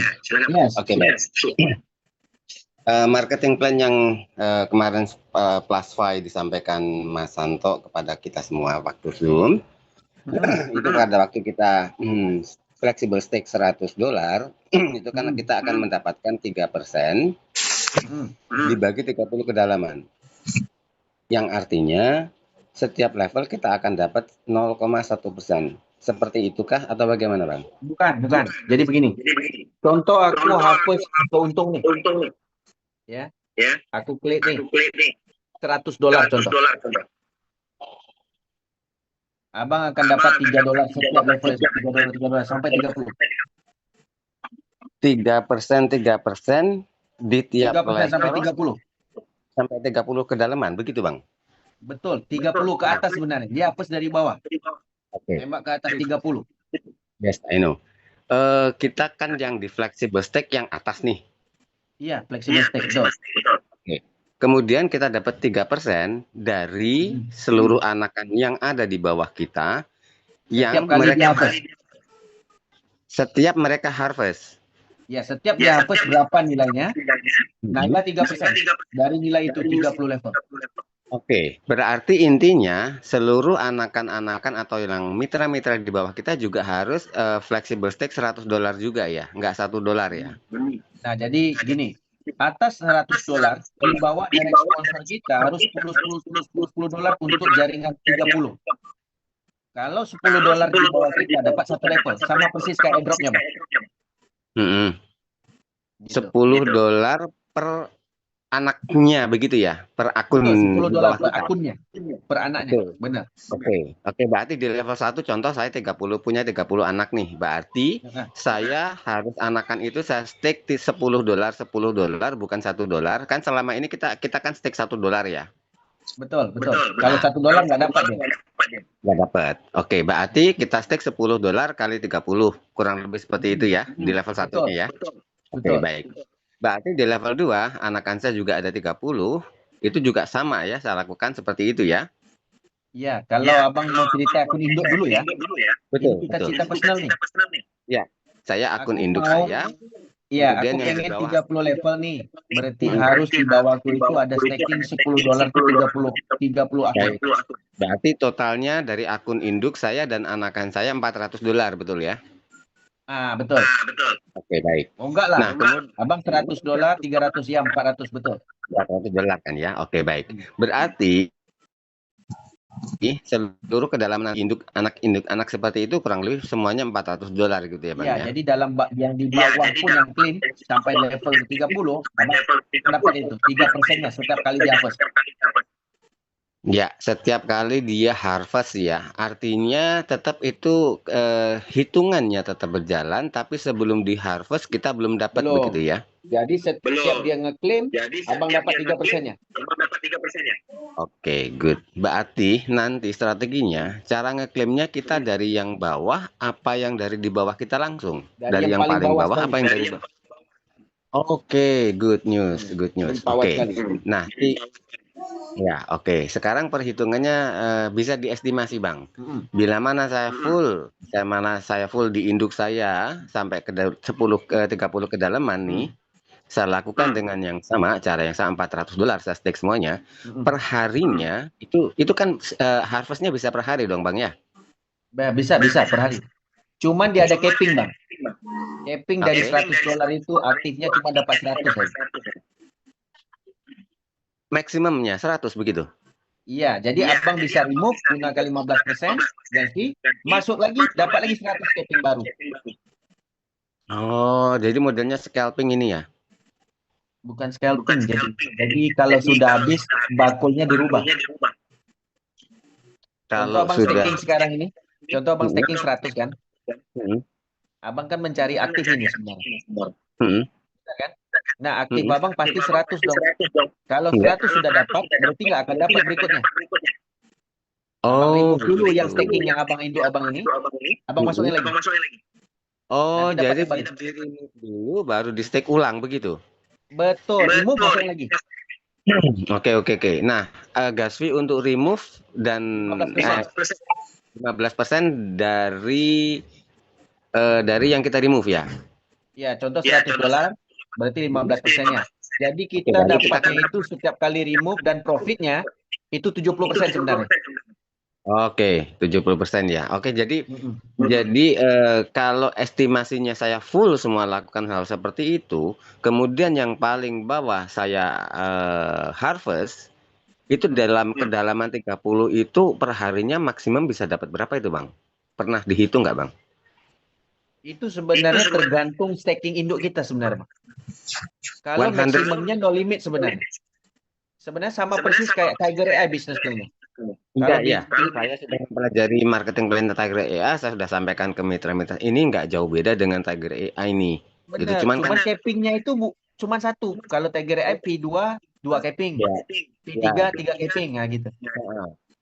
Yes. Oke, baik. Marketing plan yang kemarin Plusfy disampaikan Mas Santo kepada kita semua waktu Zoom, itu pada waktu kita flexible stake $100, itu karena kita akan mendapatkan 3% dibagi 30 kedalaman. Yang artinya setiap level kita akan dapat 0,1%. Seperti itukah atau bagaimana, Bang? Bukan. Jadi begini. Contoh aku hapus untung nih. Ya. Aku klik nih. $100 contoh. Abang akan dapat $3 setiap level, $3 sampai 30. 3% di tiap 3% level sampai 30. Sampai 30 kedalaman, begitu, Bang? Betul, 30 ke atas sebenarnya. Dia hapus dari bawah. Oke. Tembak ke atas 30. Yes, I know. Kita kan yang di flexible stake yang atas nih. Iya, flexible stake. Oke. Kemudian kita dapat 3% dari seluruh anakan yang ada di bawah kita yang setiap mereka harvest. Ya, setiap dia hapus berapa nilainya? Nambah 3% dari nilai itu 30 level. Oke, berarti intinya seluruh anakan-anakan atau yang mitra-mitra di bawah kita juga harus flexible stake $100 juga ya, nggak $1 ya. Nah, jadi gini, atas $100 di bawah direct sponsor kita harus $10 untuk jaringan 30. Kalau $10 di bawah kita dapat satu level, sama persis kayak airdropnya, Bang. $10 per anaknya begitu ya, per akun. $10 per akunnya, per anaknya. Benar. Oke, berarti di level 1 contoh saya punya 30 anak nih. Berarti saya harus anakan itu saya stake di $10 bukan $1. Kan selama ini kita kan stake $1 ya. Betul. Kalau $1 nggak dapat dia. Nggak dapat. Oke, berarti kita stake $10 kali 30. Kurang lebih seperti itu ya, di level satunya ya. Oke, Betul. baik. Berarti di level 2, anak Ansa juga ada 30. Itu juga sama ya, saya lakukan seperti itu ya. Iya, kalau abang mau cerita akun induk dulu ya. Betul, Ini kita betul. cerita personal nih. Ya, saya akun Aku induk mau- saya. Iya, Kemudian aku yang di pengen bawah. 30 level nih. Berarti harus di bawahku itu ada staking $10 tuh 30 akun. Baik. Berarti totalnya dari akun induk saya dan anakan saya $400, betul ya? Ah, betul. Oke, baik. Oh enggak lah. Nah, kemudian Abang $100, 300 ya, 400 betul. $400 kan ya? Oke, baik. Berarti seluruh kedalaman anak seperti itu kurang lebih semuanya $400 gitu ya, Bang Iya, ya? jadi dalam yang di bawah pun yang clean sampai level 30, abang dapat itu 3%-nya setiap kali di harvest. Ya, setiap kali dia harvest ya, artinya tetap itu hitungannya tetap berjalan, tapi sebelum di harvest kita belum dapat Belum. begitu ya? Jadi setiap dia ngeklaim, abang dapat 3%-nya. Oke, good. Berarti nanti strateginya, cara ngeklaimnya kita dari yang bawah, apa yang dari di bawah kita langsung? Dari yang paling bawah, sekali. apa yang dari bawah? Oke, good news, good news. Bawah Oke, sekali. nah, ya, oke. Sekarang perhitungannya bisa diestimasi, Bang. Bila mana saya full di induk saya sampai ke 30 kedalaman nih, saya lakukan dengan yang sama, cara yang sama, $400 saya stake semuanya. Per harinya itu kan harvestnya bisa per hari dong, Bang ya? Bisa per hari. Cuman dia ada capping, Bang. Capping dari $100 itu aktifnya cuma dapat 100 saja. Maksimumnya 100 begitu? Iya, jadi abang bisa remove gunakan 15% ganti, masuk lagi dapat lagi 100 capping baru. Oh, jadi modelnya scalping ini ya? Bukan scalping. Jadi kalau sudah habis bakulnya dirubah. Contoh Kalau abang sudah staking sekarang ini, contoh abang staking 100 kan? Abang kan mencari aktif ini sebenarnya. Kan? Nah, aktif abang pasti 100 dong. Kalau 100 sudah dapat, berarti nggak akan dapat berikutnya. Abang remove dulu yang staking yang abang induk abang ini, abang masukin lagi. Oh, Nanti dapat jadi kembali. di remove dulu baru di stake ulang begitu? Betul, remove masukin lagi. Oke. Nah, Gasvi untuk remove dan 15% dari yang kita remove ya? Ya, contoh $100, berarti 15%-nya. Jadi kita dapatnya itu setiap kali remove dan profitnya itu 70% sebenarnya. Oke, 70% ya. Oke, jadi kalau estimasinya saya full semua lakukan hal seperti itu, kemudian yang paling bawah saya harvest, itu dalam kedalaman 30 itu per harinya maksimum bisa dapat berapa itu, Bang? Pernah dihitung nggak, Bang? Itu sebenarnya tergantung staking induk kita sebenarnya, Bang. Kalau 100. maksimumnya no limit sebenarnya. Sebenarnya sama persis kayak Tiger AI business plan-nya. Enggak, ya. Saya sudah mempelajari marketing plan Tiger AI, saya sudah sampaikan ke mitra-mitra. Ini enggak jauh beda dengan Tiger AI ini. Benar, Cuman cappingnya itu cuma satu. Kalau Tiger AI P2, 2 capping. P3, 3 capping. Nah, gitu.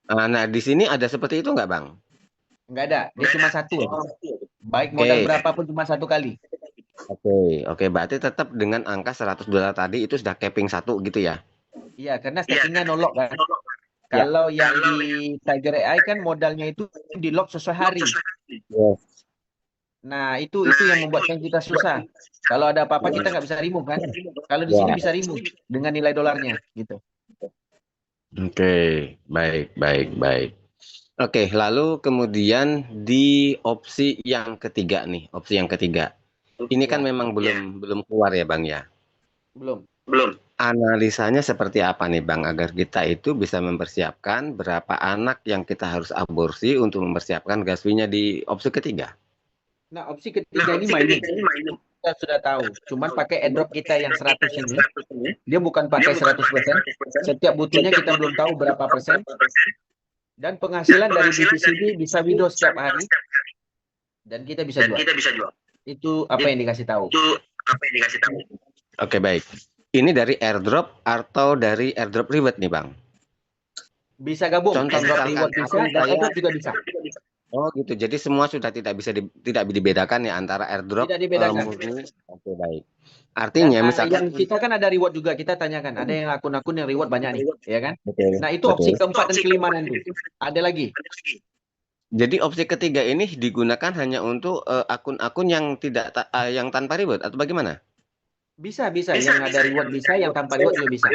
Nah, di sini ada seperti itu enggak, Bang? Enggak ada. Dia cuma satu. Baik modal berapapun cuma satu kali. Oke. Berarti tetap dengan angka $100 tadi itu sudah capping satu gitu ya? Iya, karena stackingnya no-lock kan. Kalau yang di Tiger AI kan modalnya itu di lock sesuai hari. Nah, itu yang membuatkan kita susah. Kalau ada apa-apa kita nggak bisa remove kan. Kalau di sini bisa remove dengan nilai dolarnya gitu. Oke, baik. Oke, lalu kemudian di opsi yang ketiga nih, Ini kan memang belum keluar ya, Bang ya? Belum. Analisanya seperti apa nih, Bang, agar kita itu bisa mempersiapkan berapa anak yang kita harus aborsi untuk mempersiapkan Gaswinya di opsi ketiga? Nah, opsi ketiga ini mining. Kita sudah tahu. Cuman pakai airdrop kita yang 100 ini. Dia bukan pakai 100%. Setiap butuhnya kita belum tahu berapa persen. Dan penghasilan dari BTCD bisa withdraw setiap hari. Dan kita bisa jual. Itu apa yang dikasih tahu. Oke, baik. Ini dari airdrop atau dari airdrop reward nih, Bang? Bisa gabung. Contoh Airdrop misalkan reward bisa akun dan saya, airdrop juga bisa. oh gitu. Jadi semua sudah tidak dibedakan ya antara airdrop Tidak dibedakan. murni. Oke, baik. Dan Artinya misalkan yang kita kan ada reward juga, kita tanyakan. Ada yang akun-akun yang reward banyak nih, ya kan? betul, Nah, itu opsi betul. keempat dan kelima nanti. Ada lagi. Jadi opsi ketiga ini digunakan hanya untuk akun-akun yang yang tanpa reward atau bagaimana? Bisa. Yang ada reward bisa, yang tanpa reward juga bisa.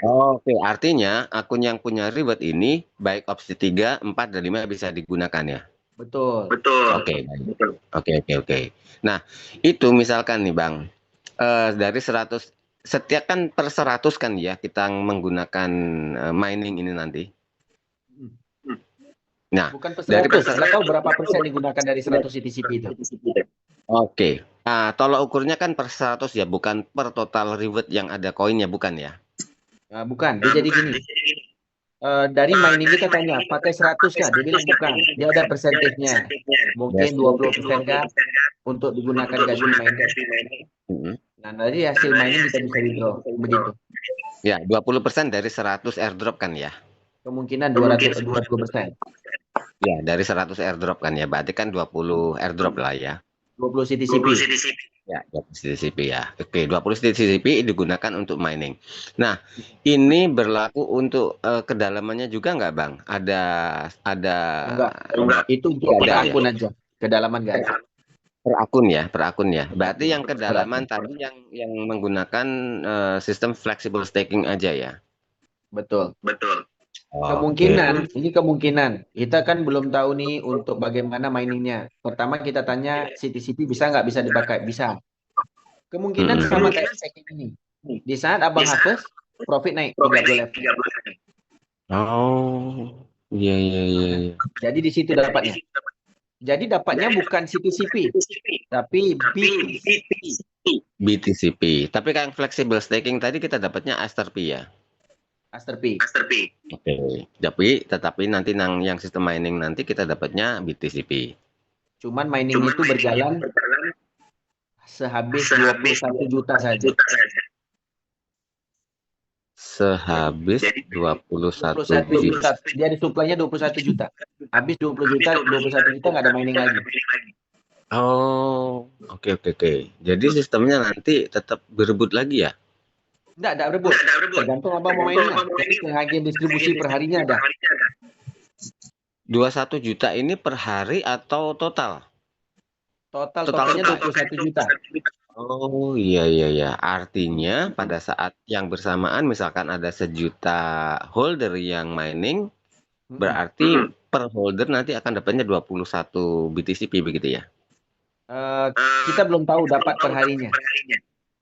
Oke, artinya akun yang punya reward ini baik opsi 3, 4, dan 5 bisa digunakan ya. Betul. Oke, baik. Oke. Nah, itu misalkan nih Bang, dari 100, setiap kan per 100 kan ya kita menggunakan mining ini nanti. Nah, Bukan per dari 100, nggak tahu berapa persen digunakan dari 100 CTCP itu. Oke. Tolak ukurnya kan per 100 ya, bukan per total reward yang ada koinnya, bukan ya? Bukan, dia jadi gini. Dari mining kita tanya, pakai 100 kah? Dia bilang bukan. Dia ada persentasenya. Mungkin 20% kah untuk digunakan gaji mining. Nah, dari hasil mining kita bisa withdraw. Begitu. Ya, 20% dari 100 airdrop kan ya? Kemungkinan 20%. Ya, dari 100 airdrop kan ya. Berarti kan 20 airdrop lah ya. 20 CTCP. Ya, 20 CTCP ya. Oke, 20 CTCP digunakan untuk mining. Nah, ini berlaku untuk kedalamannya juga nggak, Bang? Enggak. Itu untuk per akun aja. Kedalaman nggak ada. Per akun ya. Berarti yang kedalaman tadi yang menggunakan sistem flexible staking aja ya. Betul. Oke. Kemungkinan. Kita kan belum tahu nih untuk bagaimana miningnya. Pertama kita tanya CTCP bisa nggak bisa dipakai? Bisa. Kemungkinan sama kayak staking ini. Di saat abang hapus, profit naik 30 level. Oh, iya. Jadi di situ dapatnya. Jadi dapatnya bukan CTCP, tapi BTCP. Tapi kan flexible staking tadi kita dapatnya Aster P ya. Aster P. Oke. Tetapi nanti yang sistem mining nanti kita dapatnya BTCP. Cuman mining itu berjalan sehabis 21 juta saja. Sehabis 21 juta. Dia di supply-nya 21 juta. Habis 20 juta, 21 juta nggak ada mining lagi. Oh, oke. Jadi sistemnya nanti tetap berebut lagi ya? Enggak ada rebut. Tergantung abang mau mainnya. Jadi penghagian distribusi per harinya ada. 21 juta ini per hari atau total? Totalnya 21 juta. Oh iya. Artinya pada saat yang bersamaan misalkan ada 1 juta holder yang mining, berarti per holder nanti akan dapatnya 21 BTCP begitu ya? Kita belum tahu dapat per harinya.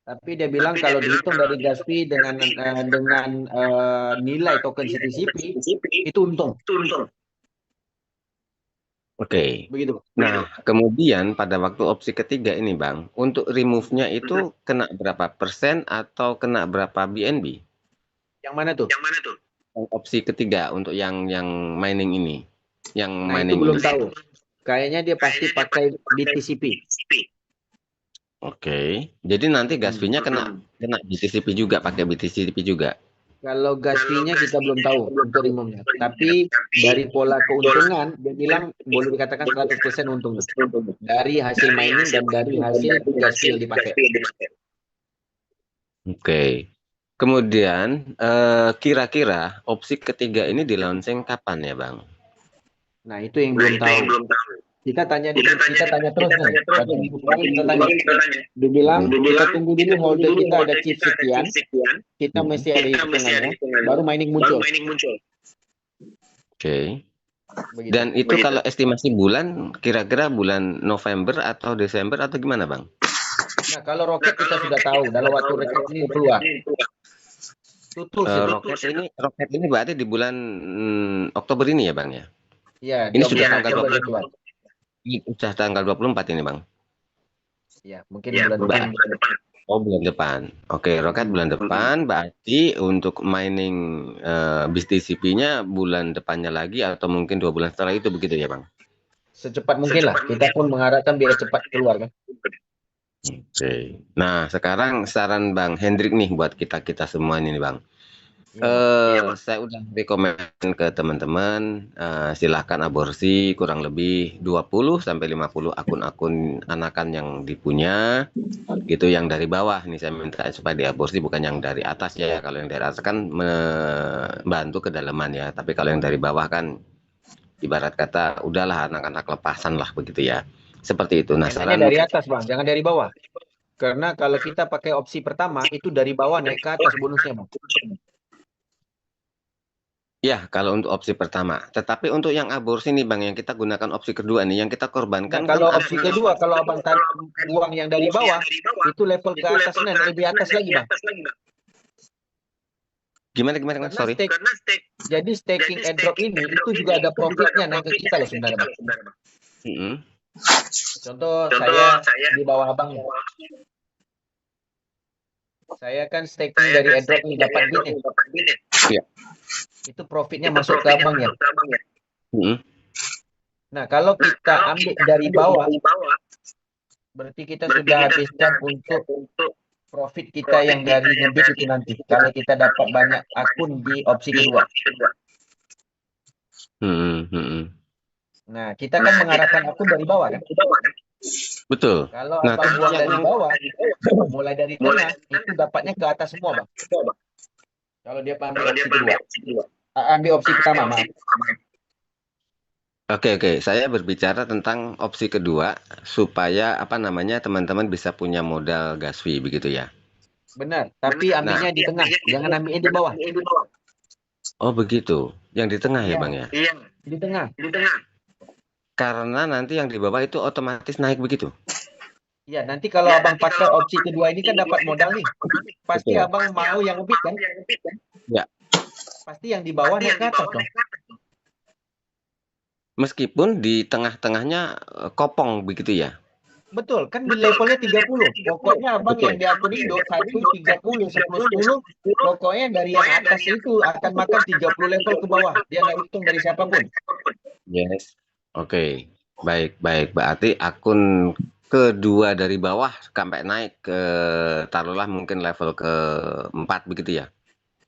Tapi dia bilang kalau dihitung dari gas fee dengan nilai token CTCP itu untung. Oke. Begitu. Nah, kemudian pada waktu opsi ketiga ini, Bang, untuk remove-nya itu kena berapa persen atau kena berapa BNB? Yang mana tuh? Opsi ketiga untuk yang mining ini. Yang mining itu belum ini. tahu. Kayaknya dia pasti pakai BTCP. Oke. Jadi nanti gas fee-nya kena BTCP juga, pakai BTCP juga. Kalau gas fee-nya kita belum tahu untuk remove-nya. Tapi dari pola keuntungan, dia bilang boleh dikatakan 100% untung. Dari hasil mining dan dari hasil gas fee yang dipakai. Oke. Kemudian, kira-kira opsi ketiga ini di-launching kapan ya, Bang? Nah, itu yang belum tahu. Kita tanya terus nih. Satu minggu kemarin kita tanya. Dia bilang kita tunggu dulu holder kita ada chip sekian. Kita mesti ada hitungannya. Baru mining muncul. Oke. Dan itu kalau estimasi bulan, kira-kira bulan November atau Desember atau gimana, Bang? Nah, kalau roket kita sudah tahu dalam waktu roket ini keluar. Roket ini berarti di bulan Oktober ini ya, Bang ya? Iya, ini sudah tanggal 24. Sudah tanggal 24 ini, Bang. Ya, mungkin bulan depan. Oh, bulan depan. Oke, roket bulan depan, berarti untuk mining BTCP-nya bulan depannya lagi atau mungkin 2 bulan setelah itu begitu ya, Bang? Secepat mungkin lah. Kita pun mengharapkan biar cepat keluar kan. Oke. Nah, sekarang saran Bang Hendrik nih buat kita semua ini, Bang. Saya udah rekomen ke teman-teman, silahkan aborsi kurang lebih 20 sampai 50 akun-akun anakan yang dipunya, gitu yang dari bawah nih saya minta supaya diaborsi, bukan yang dari atas ya. Kalau yang dari atas kan membantu kedalaman ya, tapi kalau yang dari bawah kan ibarat kata udahlah anak-anak lepasan lah begitu ya. Seperti itu. Nah, Enaknya dari atas, Bang, jangan dari bawah. Karena kalau kita pakai opsi pertama itu dari bawah naik ke atas bonusnya, Bang. Ya, kalau untuk opsi pertama. Tetapi untuk yang aborsi nih Bang, yang kita gunakan opsi kedua nih, yang kita korbankan Nah, kalau kan opsi kedua, kalau Abang tarik uang yang dari bawah, itu level ke atasnya, lebih atas lagi, Bang. Gimana Mas? Karena Sorry. jadi staking airdrop ini itu juga ada profitnya naik ke kita loh sebenarnya, Bang. Contoh saya di bawah Abang ya. Saya kan staking dari airdrop ini dapat gini. Iya. Itu profitnya masuk ke Abang ya. Nah, kalau kita ambil dari bawah, berarti kita sudah habiskan untuk profit kita yang dari ngebit itu nanti. Kalau kita dapat banyak akun di opsi kedua. Nah, kita kan mengharapkan akun dari bawah kan? Betul. Kalau Abang buang dari bawah, mulai dari tengah, itu dapatnya ke atas semua, Bang. Kalau dia ambil opsi kedua. Ambil opsi pertama, maaf. Oke. Saya berbicara tentang opsi kedua supaya teman-teman bisa punya modal gas fee begitu ya. Benar, tapi ambilnya di tengah, jangan ambilnya di bawah. Oh begitu, yang di tengah ya Bang ya? Iya, di tengah. Karena nanti yang di bawah itu otomatis naik begitu. Iya, nanti kalau Abang pakai opsi kedua ini kan dapat modal nih. Pasti Betul. Abang mau yang ngebit kan? Ya. Pasti yang di bawah naik ke atas dong. Meskipun di tengah-tengahnya kopong begitu ya. Betul, kan di levelnya 30. Pokoknya Abang yang di akun Indo 1, 30, 10, 10. Pokoknya dari yang atas itu akan makan 30 level ke bawah. Dia nggak hitung dari siapapun. Yes. Oke. Baik. Berarti akun kedua dari bawah sampai naik ke taruhlah mungkin level ke-4 begitu ya.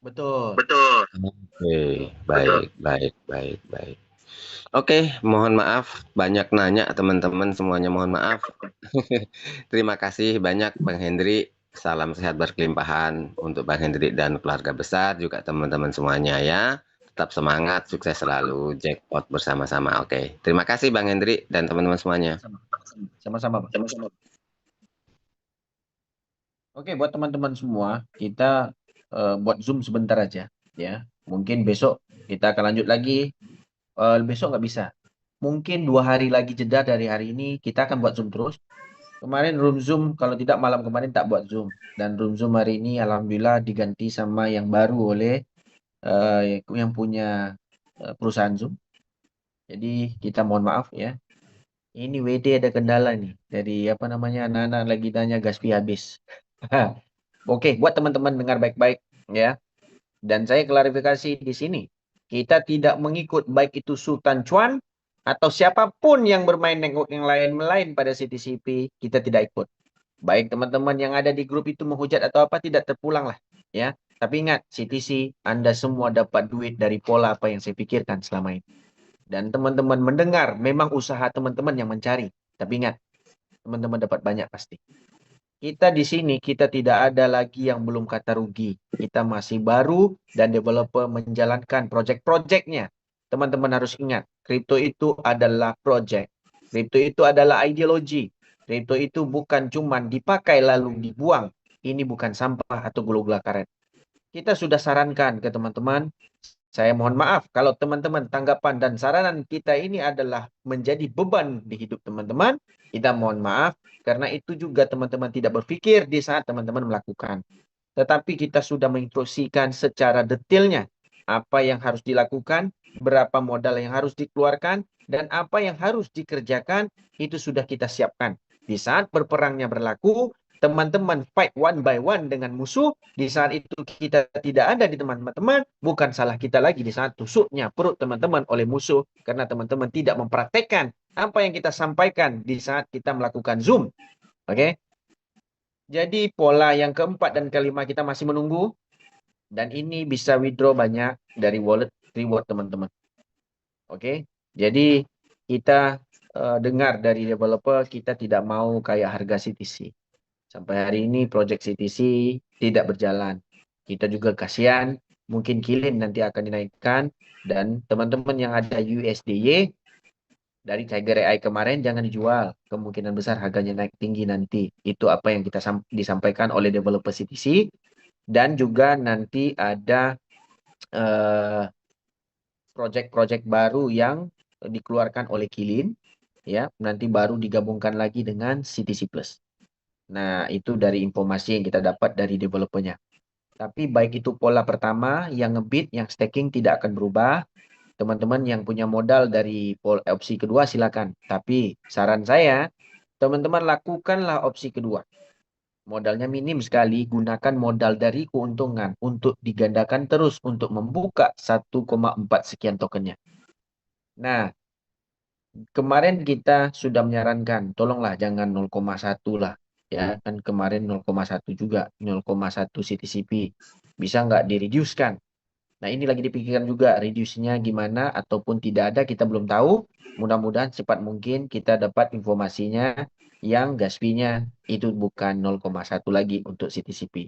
Betul. Oke, baik. Oke, mohon maaf banyak nanya teman-teman semuanya, mohon maaf. Terima kasih banyak Bang Hendri. Salam sehat berkelimpahan untuk Bang Hendri dan keluarga besar, juga teman-teman semuanya ya. Tetap semangat, sukses selalu, jackpot bersama-sama. Oke, terima kasih Bang Hendri dan teman-teman semuanya. Sama-sama, Bang. Oke, buat teman-teman semua, kita buat Zoom sebentar aja ya. Mungkin besok kita akan lanjut lagi. Besok nggak bisa. Mungkin 2 hari lagi jeda dari hari ini kita akan buat Zoom terus. Kemarin room Zoom, kalau tidak malam kemarin tak buat Zoom. Dan room Zoom hari ini alhamdulillah diganti sama yang baru oleh yang punya perusahaan Zoom. Jadi kita mohon maaf ya. Ini WD ada kendala nih. Dari anak-anak lagi tanya gas fee habis. Oke, buat teman-teman dengar baik-baik ya. Dan saya klarifikasi di sini. Kita tidak mengikut baik itu Sultan Chuan atau siapapun yang bermain network yang lain pada CTCP, kita tidak ikut. Baik teman-teman yang ada di grup itu menghujat atau apa, tidak terpulang lah ya. Tapi ingat, CTC, Anda semua dapat duit dari pola apa yang saya pikirkan selama ini. Dan teman-teman mendengar, memang usaha teman-teman yang mencari. Tapi ingat, teman-teman dapat banyak pasti. Kita di sini, kita tidak ada lagi yang belum kata rugi. Kita masih baru dan developer menjalankan project-projectnya. Teman-teman harus ingat, kripto itu adalah project. Kripto itu adalah ideologi. Kripto itu bukan cuma dipakai lalu dibuang. Ini bukan sampah atau gula-gula karet. Kita sudah sarankan ke teman-teman. Saya mohon maaf kalau teman-teman tanggapan dan saranan kita ini adalah menjadi beban di hidup teman-teman. Kita mohon maaf karena itu juga teman-teman tidak berpikir di saat teman-teman melakukan. Tetapi kita sudah menginstruksikan secara detailnya apa yang harus dilakukan, berapa modal yang harus dikeluarkan, dan apa yang harus dikerjakan, itu sudah kita siapkan. Di saat berperangnya berlaku, teman-teman fight one by one dengan musuh, di saat itu kita tidak ada di teman-teman, bukan salah kita lagi di saat tusuknya perut teman-teman oleh musuh, karena teman-teman tidak mempraktekkan apa yang kita sampaikan di saat kita melakukan Zoom. Oke? Jadi pola yang keempat dan kelima kita masih menunggu. Dan ini bisa withdraw banyak dari wallet reward teman-teman. Oke, jadi kita dengar dari developer kita tidak mau kayak harga CTC. Sampai hari ini project CTC tidak berjalan. Kita juga kasihan, mungkin Kilin nanti akan dinaikkan, dan teman-teman yang ada USDY dari Tiger AI kemarin jangan dijual. Kemungkinan besar harganya naik tinggi nanti. Itu apa yang kita disampaikan oleh developer CTC. Dan juga nanti ada project-project baru yang dikeluarkan oleh Kilin, ya, nanti baru digabungkan lagi dengan CTC Plus. Nah, itu dari informasi yang kita dapat dari developernya. Tapi baik itu pola pertama, yang ngebit, yang staking tidak akan berubah. Teman-teman yang punya modal dari opsi kedua silakan. Tapi saran saya, teman-teman lakukanlah opsi kedua. Modalnya minim sekali, gunakan modal dari keuntungan untuk digandakan terus untuk membuka 1,4 sekian tokennya. Nah, kemarin kita sudah menyarankan, tolonglah jangan 0,1 lah. Ya, kan kemarin 0,1 juga, 0,1 CTCP. Bisa nggak direducekan? Nah, ini lagi dipikirkan juga, reduce-nya gimana ataupun tidak ada, kita belum tahu. Mudah-mudahan cepat mungkin kita dapat informasinya yang gas fee-nya itu bukan 0,1 lagi untuk CTCP.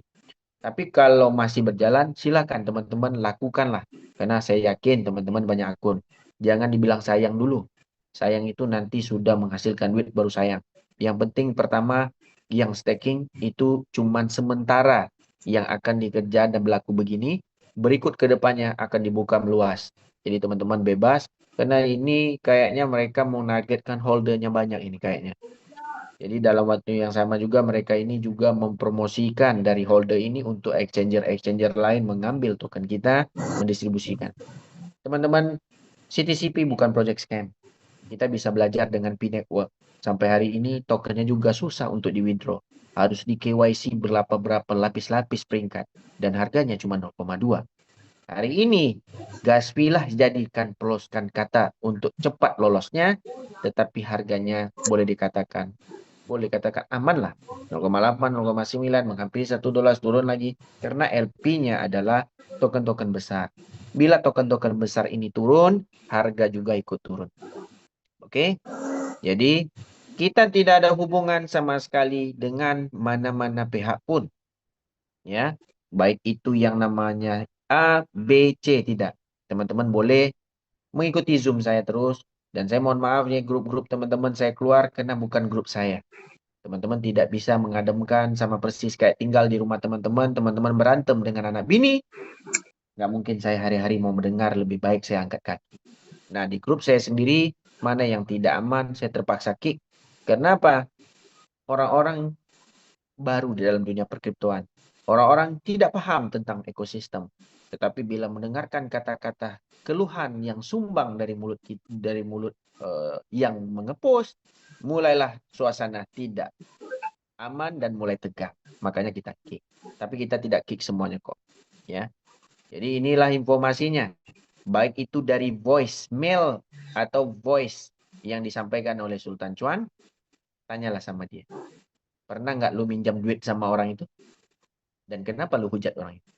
Tapi kalau masih berjalan, silakan teman-teman lakukanlah. Karena saya yakin teman-teman banyak akun. Jangan dibilang sayang dulu. Sayang itu nanti sudah menghasilkan duit baru sayang. Yang penting pertama, yang staking itu cuman sementara yang akan dikerja dan berlaku begini. Berikut ke depannya akan dibuka meluas. Jadi teman-teman bebas. Karena ini kayaknya mereka mau menargetkan holdernya banyak ini kayaknya. Jadi dalam waktu yang sama juga mereka ini juga mempromosikan dari holder ini untuk exchanger-exchanger lain mengambil token kita, mendistribusikan. Teman-teman, CTCP bukan project scam. Kita bisa belajar dengan P-Network. Sampai hari ini tokennya juga susah untuk di-withdraw. Harus di KYC berapa-berapa lapis-lapis peringkat. Dan harganya cuma 0,2. Hari ini, gas fee lah jadikan peloskan kata untuk cepat lolosnya. Tetapi harganya boleh dikatakan aman lah. 0,8, 0,9, menghampiri $1 turun lagi. Karena LP-nya adalah token-token besar. Bila token-token besar ini turun, harga juga ikut turun. Oke, jadi kita tidak ada hubungan sama sekali dengan mana-mana pihak pun. Ya, baik itu yang namanya A, B, C, tidak. Teman-teman boleh mengikuti Zoom saya terus. Dan saya mohon maaf nih grup-grup teman-teman saya keluar karena bukan grup saya. Teman-teman tidak bisa mengademkan sama persis kayak tinggal di rumah teman-teman. Teman-teman berantem dengan anak bini. Nggak mungkin saya hari-hari mau mendengar, lebih baik saya angkat kaki. Nah, di grup saya sendiri, mana yang tidak aman, saya terpaksa kick. Kenapa? Orang-orang baru di dalam dunia perkriptoan. Orang-orang tidak paham tentang ekosistem. Tetapi bila mendengarkan kata-kata keluhan yang sumbang dari mulut yang mengepost, mulailah suasana tidak aman dan mulai tegang. Makanya kita kick. Tapi kita tidak kick semuanya kok. Ya. Jadi inilah informasinya. Baik itu dari voicemail atau voice yang disampaikan oleh Sultan Cuan, tanyalah sama dia. Pernah nggak lu minjam duit sama orang itu? Dan kenapa lu hujat orang itu?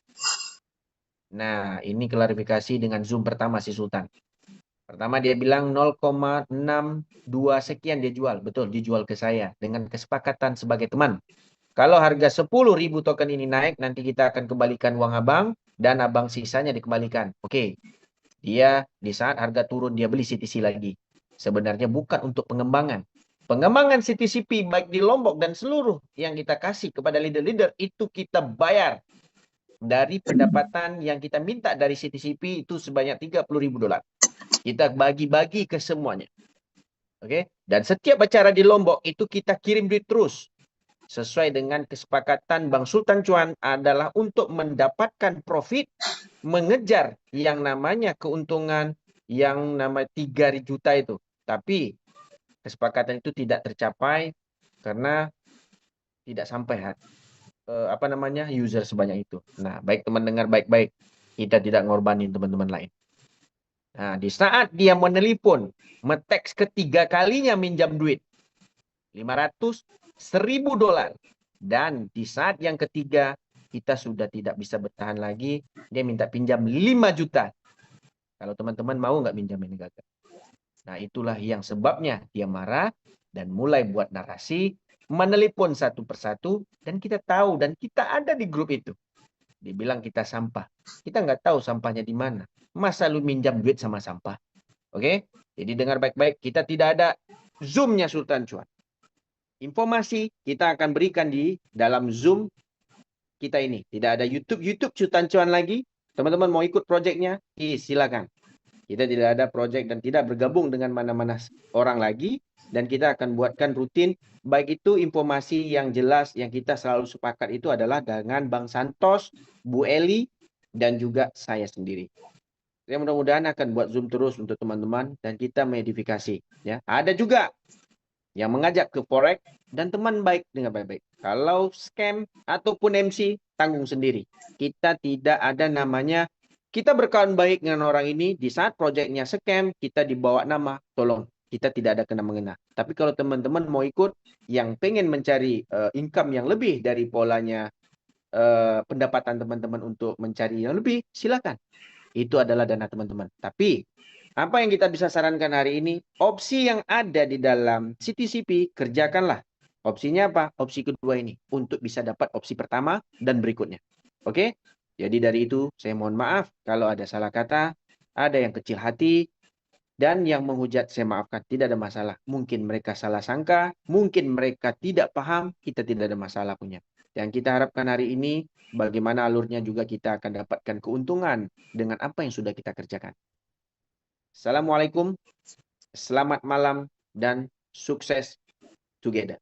Nah, ini klarifikasi dengan Zoom pertama si Sultan. Pertama dia bilang 0,62 sekian dia jual. Betul, dijual ke saya. Dengan kesepakatan sebagai teman. Kalau harga 10.000 token ini naik, nanti kita akan kembalikan uang abang. Dan abang sisanya dikembalikan. Oke. Dia di saat harga turun, dia beli CTC lagi. Sebenarnya bukan untuk pengembangan. Pengembangan CTCP baik di Lombok dan seluruh yang kita kasih kepada leader-leader itu kita bayar. Dari pendapatan yang kita minta dari CTCP itu sebanyak $30.000. Kita bagi-bagi ke semuanya. Oke? Dan setiap acara di Lombok itu kita kirim duit terus. Sesuai dengan kesepakatan Bang Sultan Cuan adalah untuk mendapatkan profit, mengejar yang namanya keuntungan yang nama 3 juta itu. Tapi kesepakatan itu tidak tercapai karena tidak sampai user sebanyak itu. Nah, baik teman dengar baik-baik. Kita tidak ngorbanin teman-teman lain. Nah, di saat dia menelpon, meteks ketiga kalinya minjam duit. $500, $1.000. Dan di saat yang ketiga, kita sudah tidak bisa bertahan lagi. Dia minta pinjam 5 juta. Kalau teman-teman mau nggak pinjam ini gagal. Nah, itulah yang sebabnya dia marah dan mulai buat narasi, menelepon satu persatu, dan kita tahu, dan kita ada di grup itu. Dibilang kita sampah. Kita nggak tahu sampahnya di mana. Masa lu minjam duit sama sampah? Oke? Jadi dengar baik-baik, kita tidak ada Zoom-nya Sultan Cuan. Informasi kita akan berikan di dalam Zoom kita ini. Tidak ada YouTube Sultan Cuan lagi. Teman-teman mau ikut proyeknya? Silakan. Kita tidak ada proyek dan tidak bergabung dengan mana-mana orang lagi. Dan kita akan buatkan rutin. Baik itu informasi yang jelas yang kita selalu sepakat itu adalah dengan Bang Santos, Bu Eli, dan juga saya sendiri. Saya mudah-mudahan akan buat Zoom terus untuk teman-teman dan kita modifikasi. Ya, ada juga yang mengajak ke forex dan teman baik dengan baik-baik. Kalau scam ataupun MC, tanggung sendiri. Kita tidak ada namanya, kita berkawan baik dengan orang ini, di saat proyeknya scam, kita dibawa nama, tolong. Kita tidak ada kena-mengena. Tapi kalau teman-teman mau ikut, yang pengen mencari income yang lebih dari polanya pendapatan teman-teman untuk mencari yang lebih, silakan. Itu adalah dana teman-teman. Tapi apa yang kita bisa sarankan hari ini? Opsi yang ada di dalam CTCP, kerjakanlah. Opsinya apa? Opsi kedua ini. Untuk bisa dapat opsi pertama dan berikutnya. Oke? Jadi dari itu, saya mohon maaf kalau ada salah kata, ada yang kecil hati, dan yang menghujat saya maafkan. Tidak ada masalah. Mungkin mereka salah sangka, mungkin mereka tidak paham, kita tidak ada masalah punya. Yang kita harapkan hari ini, bagaimana alurnya juga kita akan dapatkan keuntungan dengan apa yang sudah kita kerjakan. Assalamualaikum, selamat malam, dan sukses together.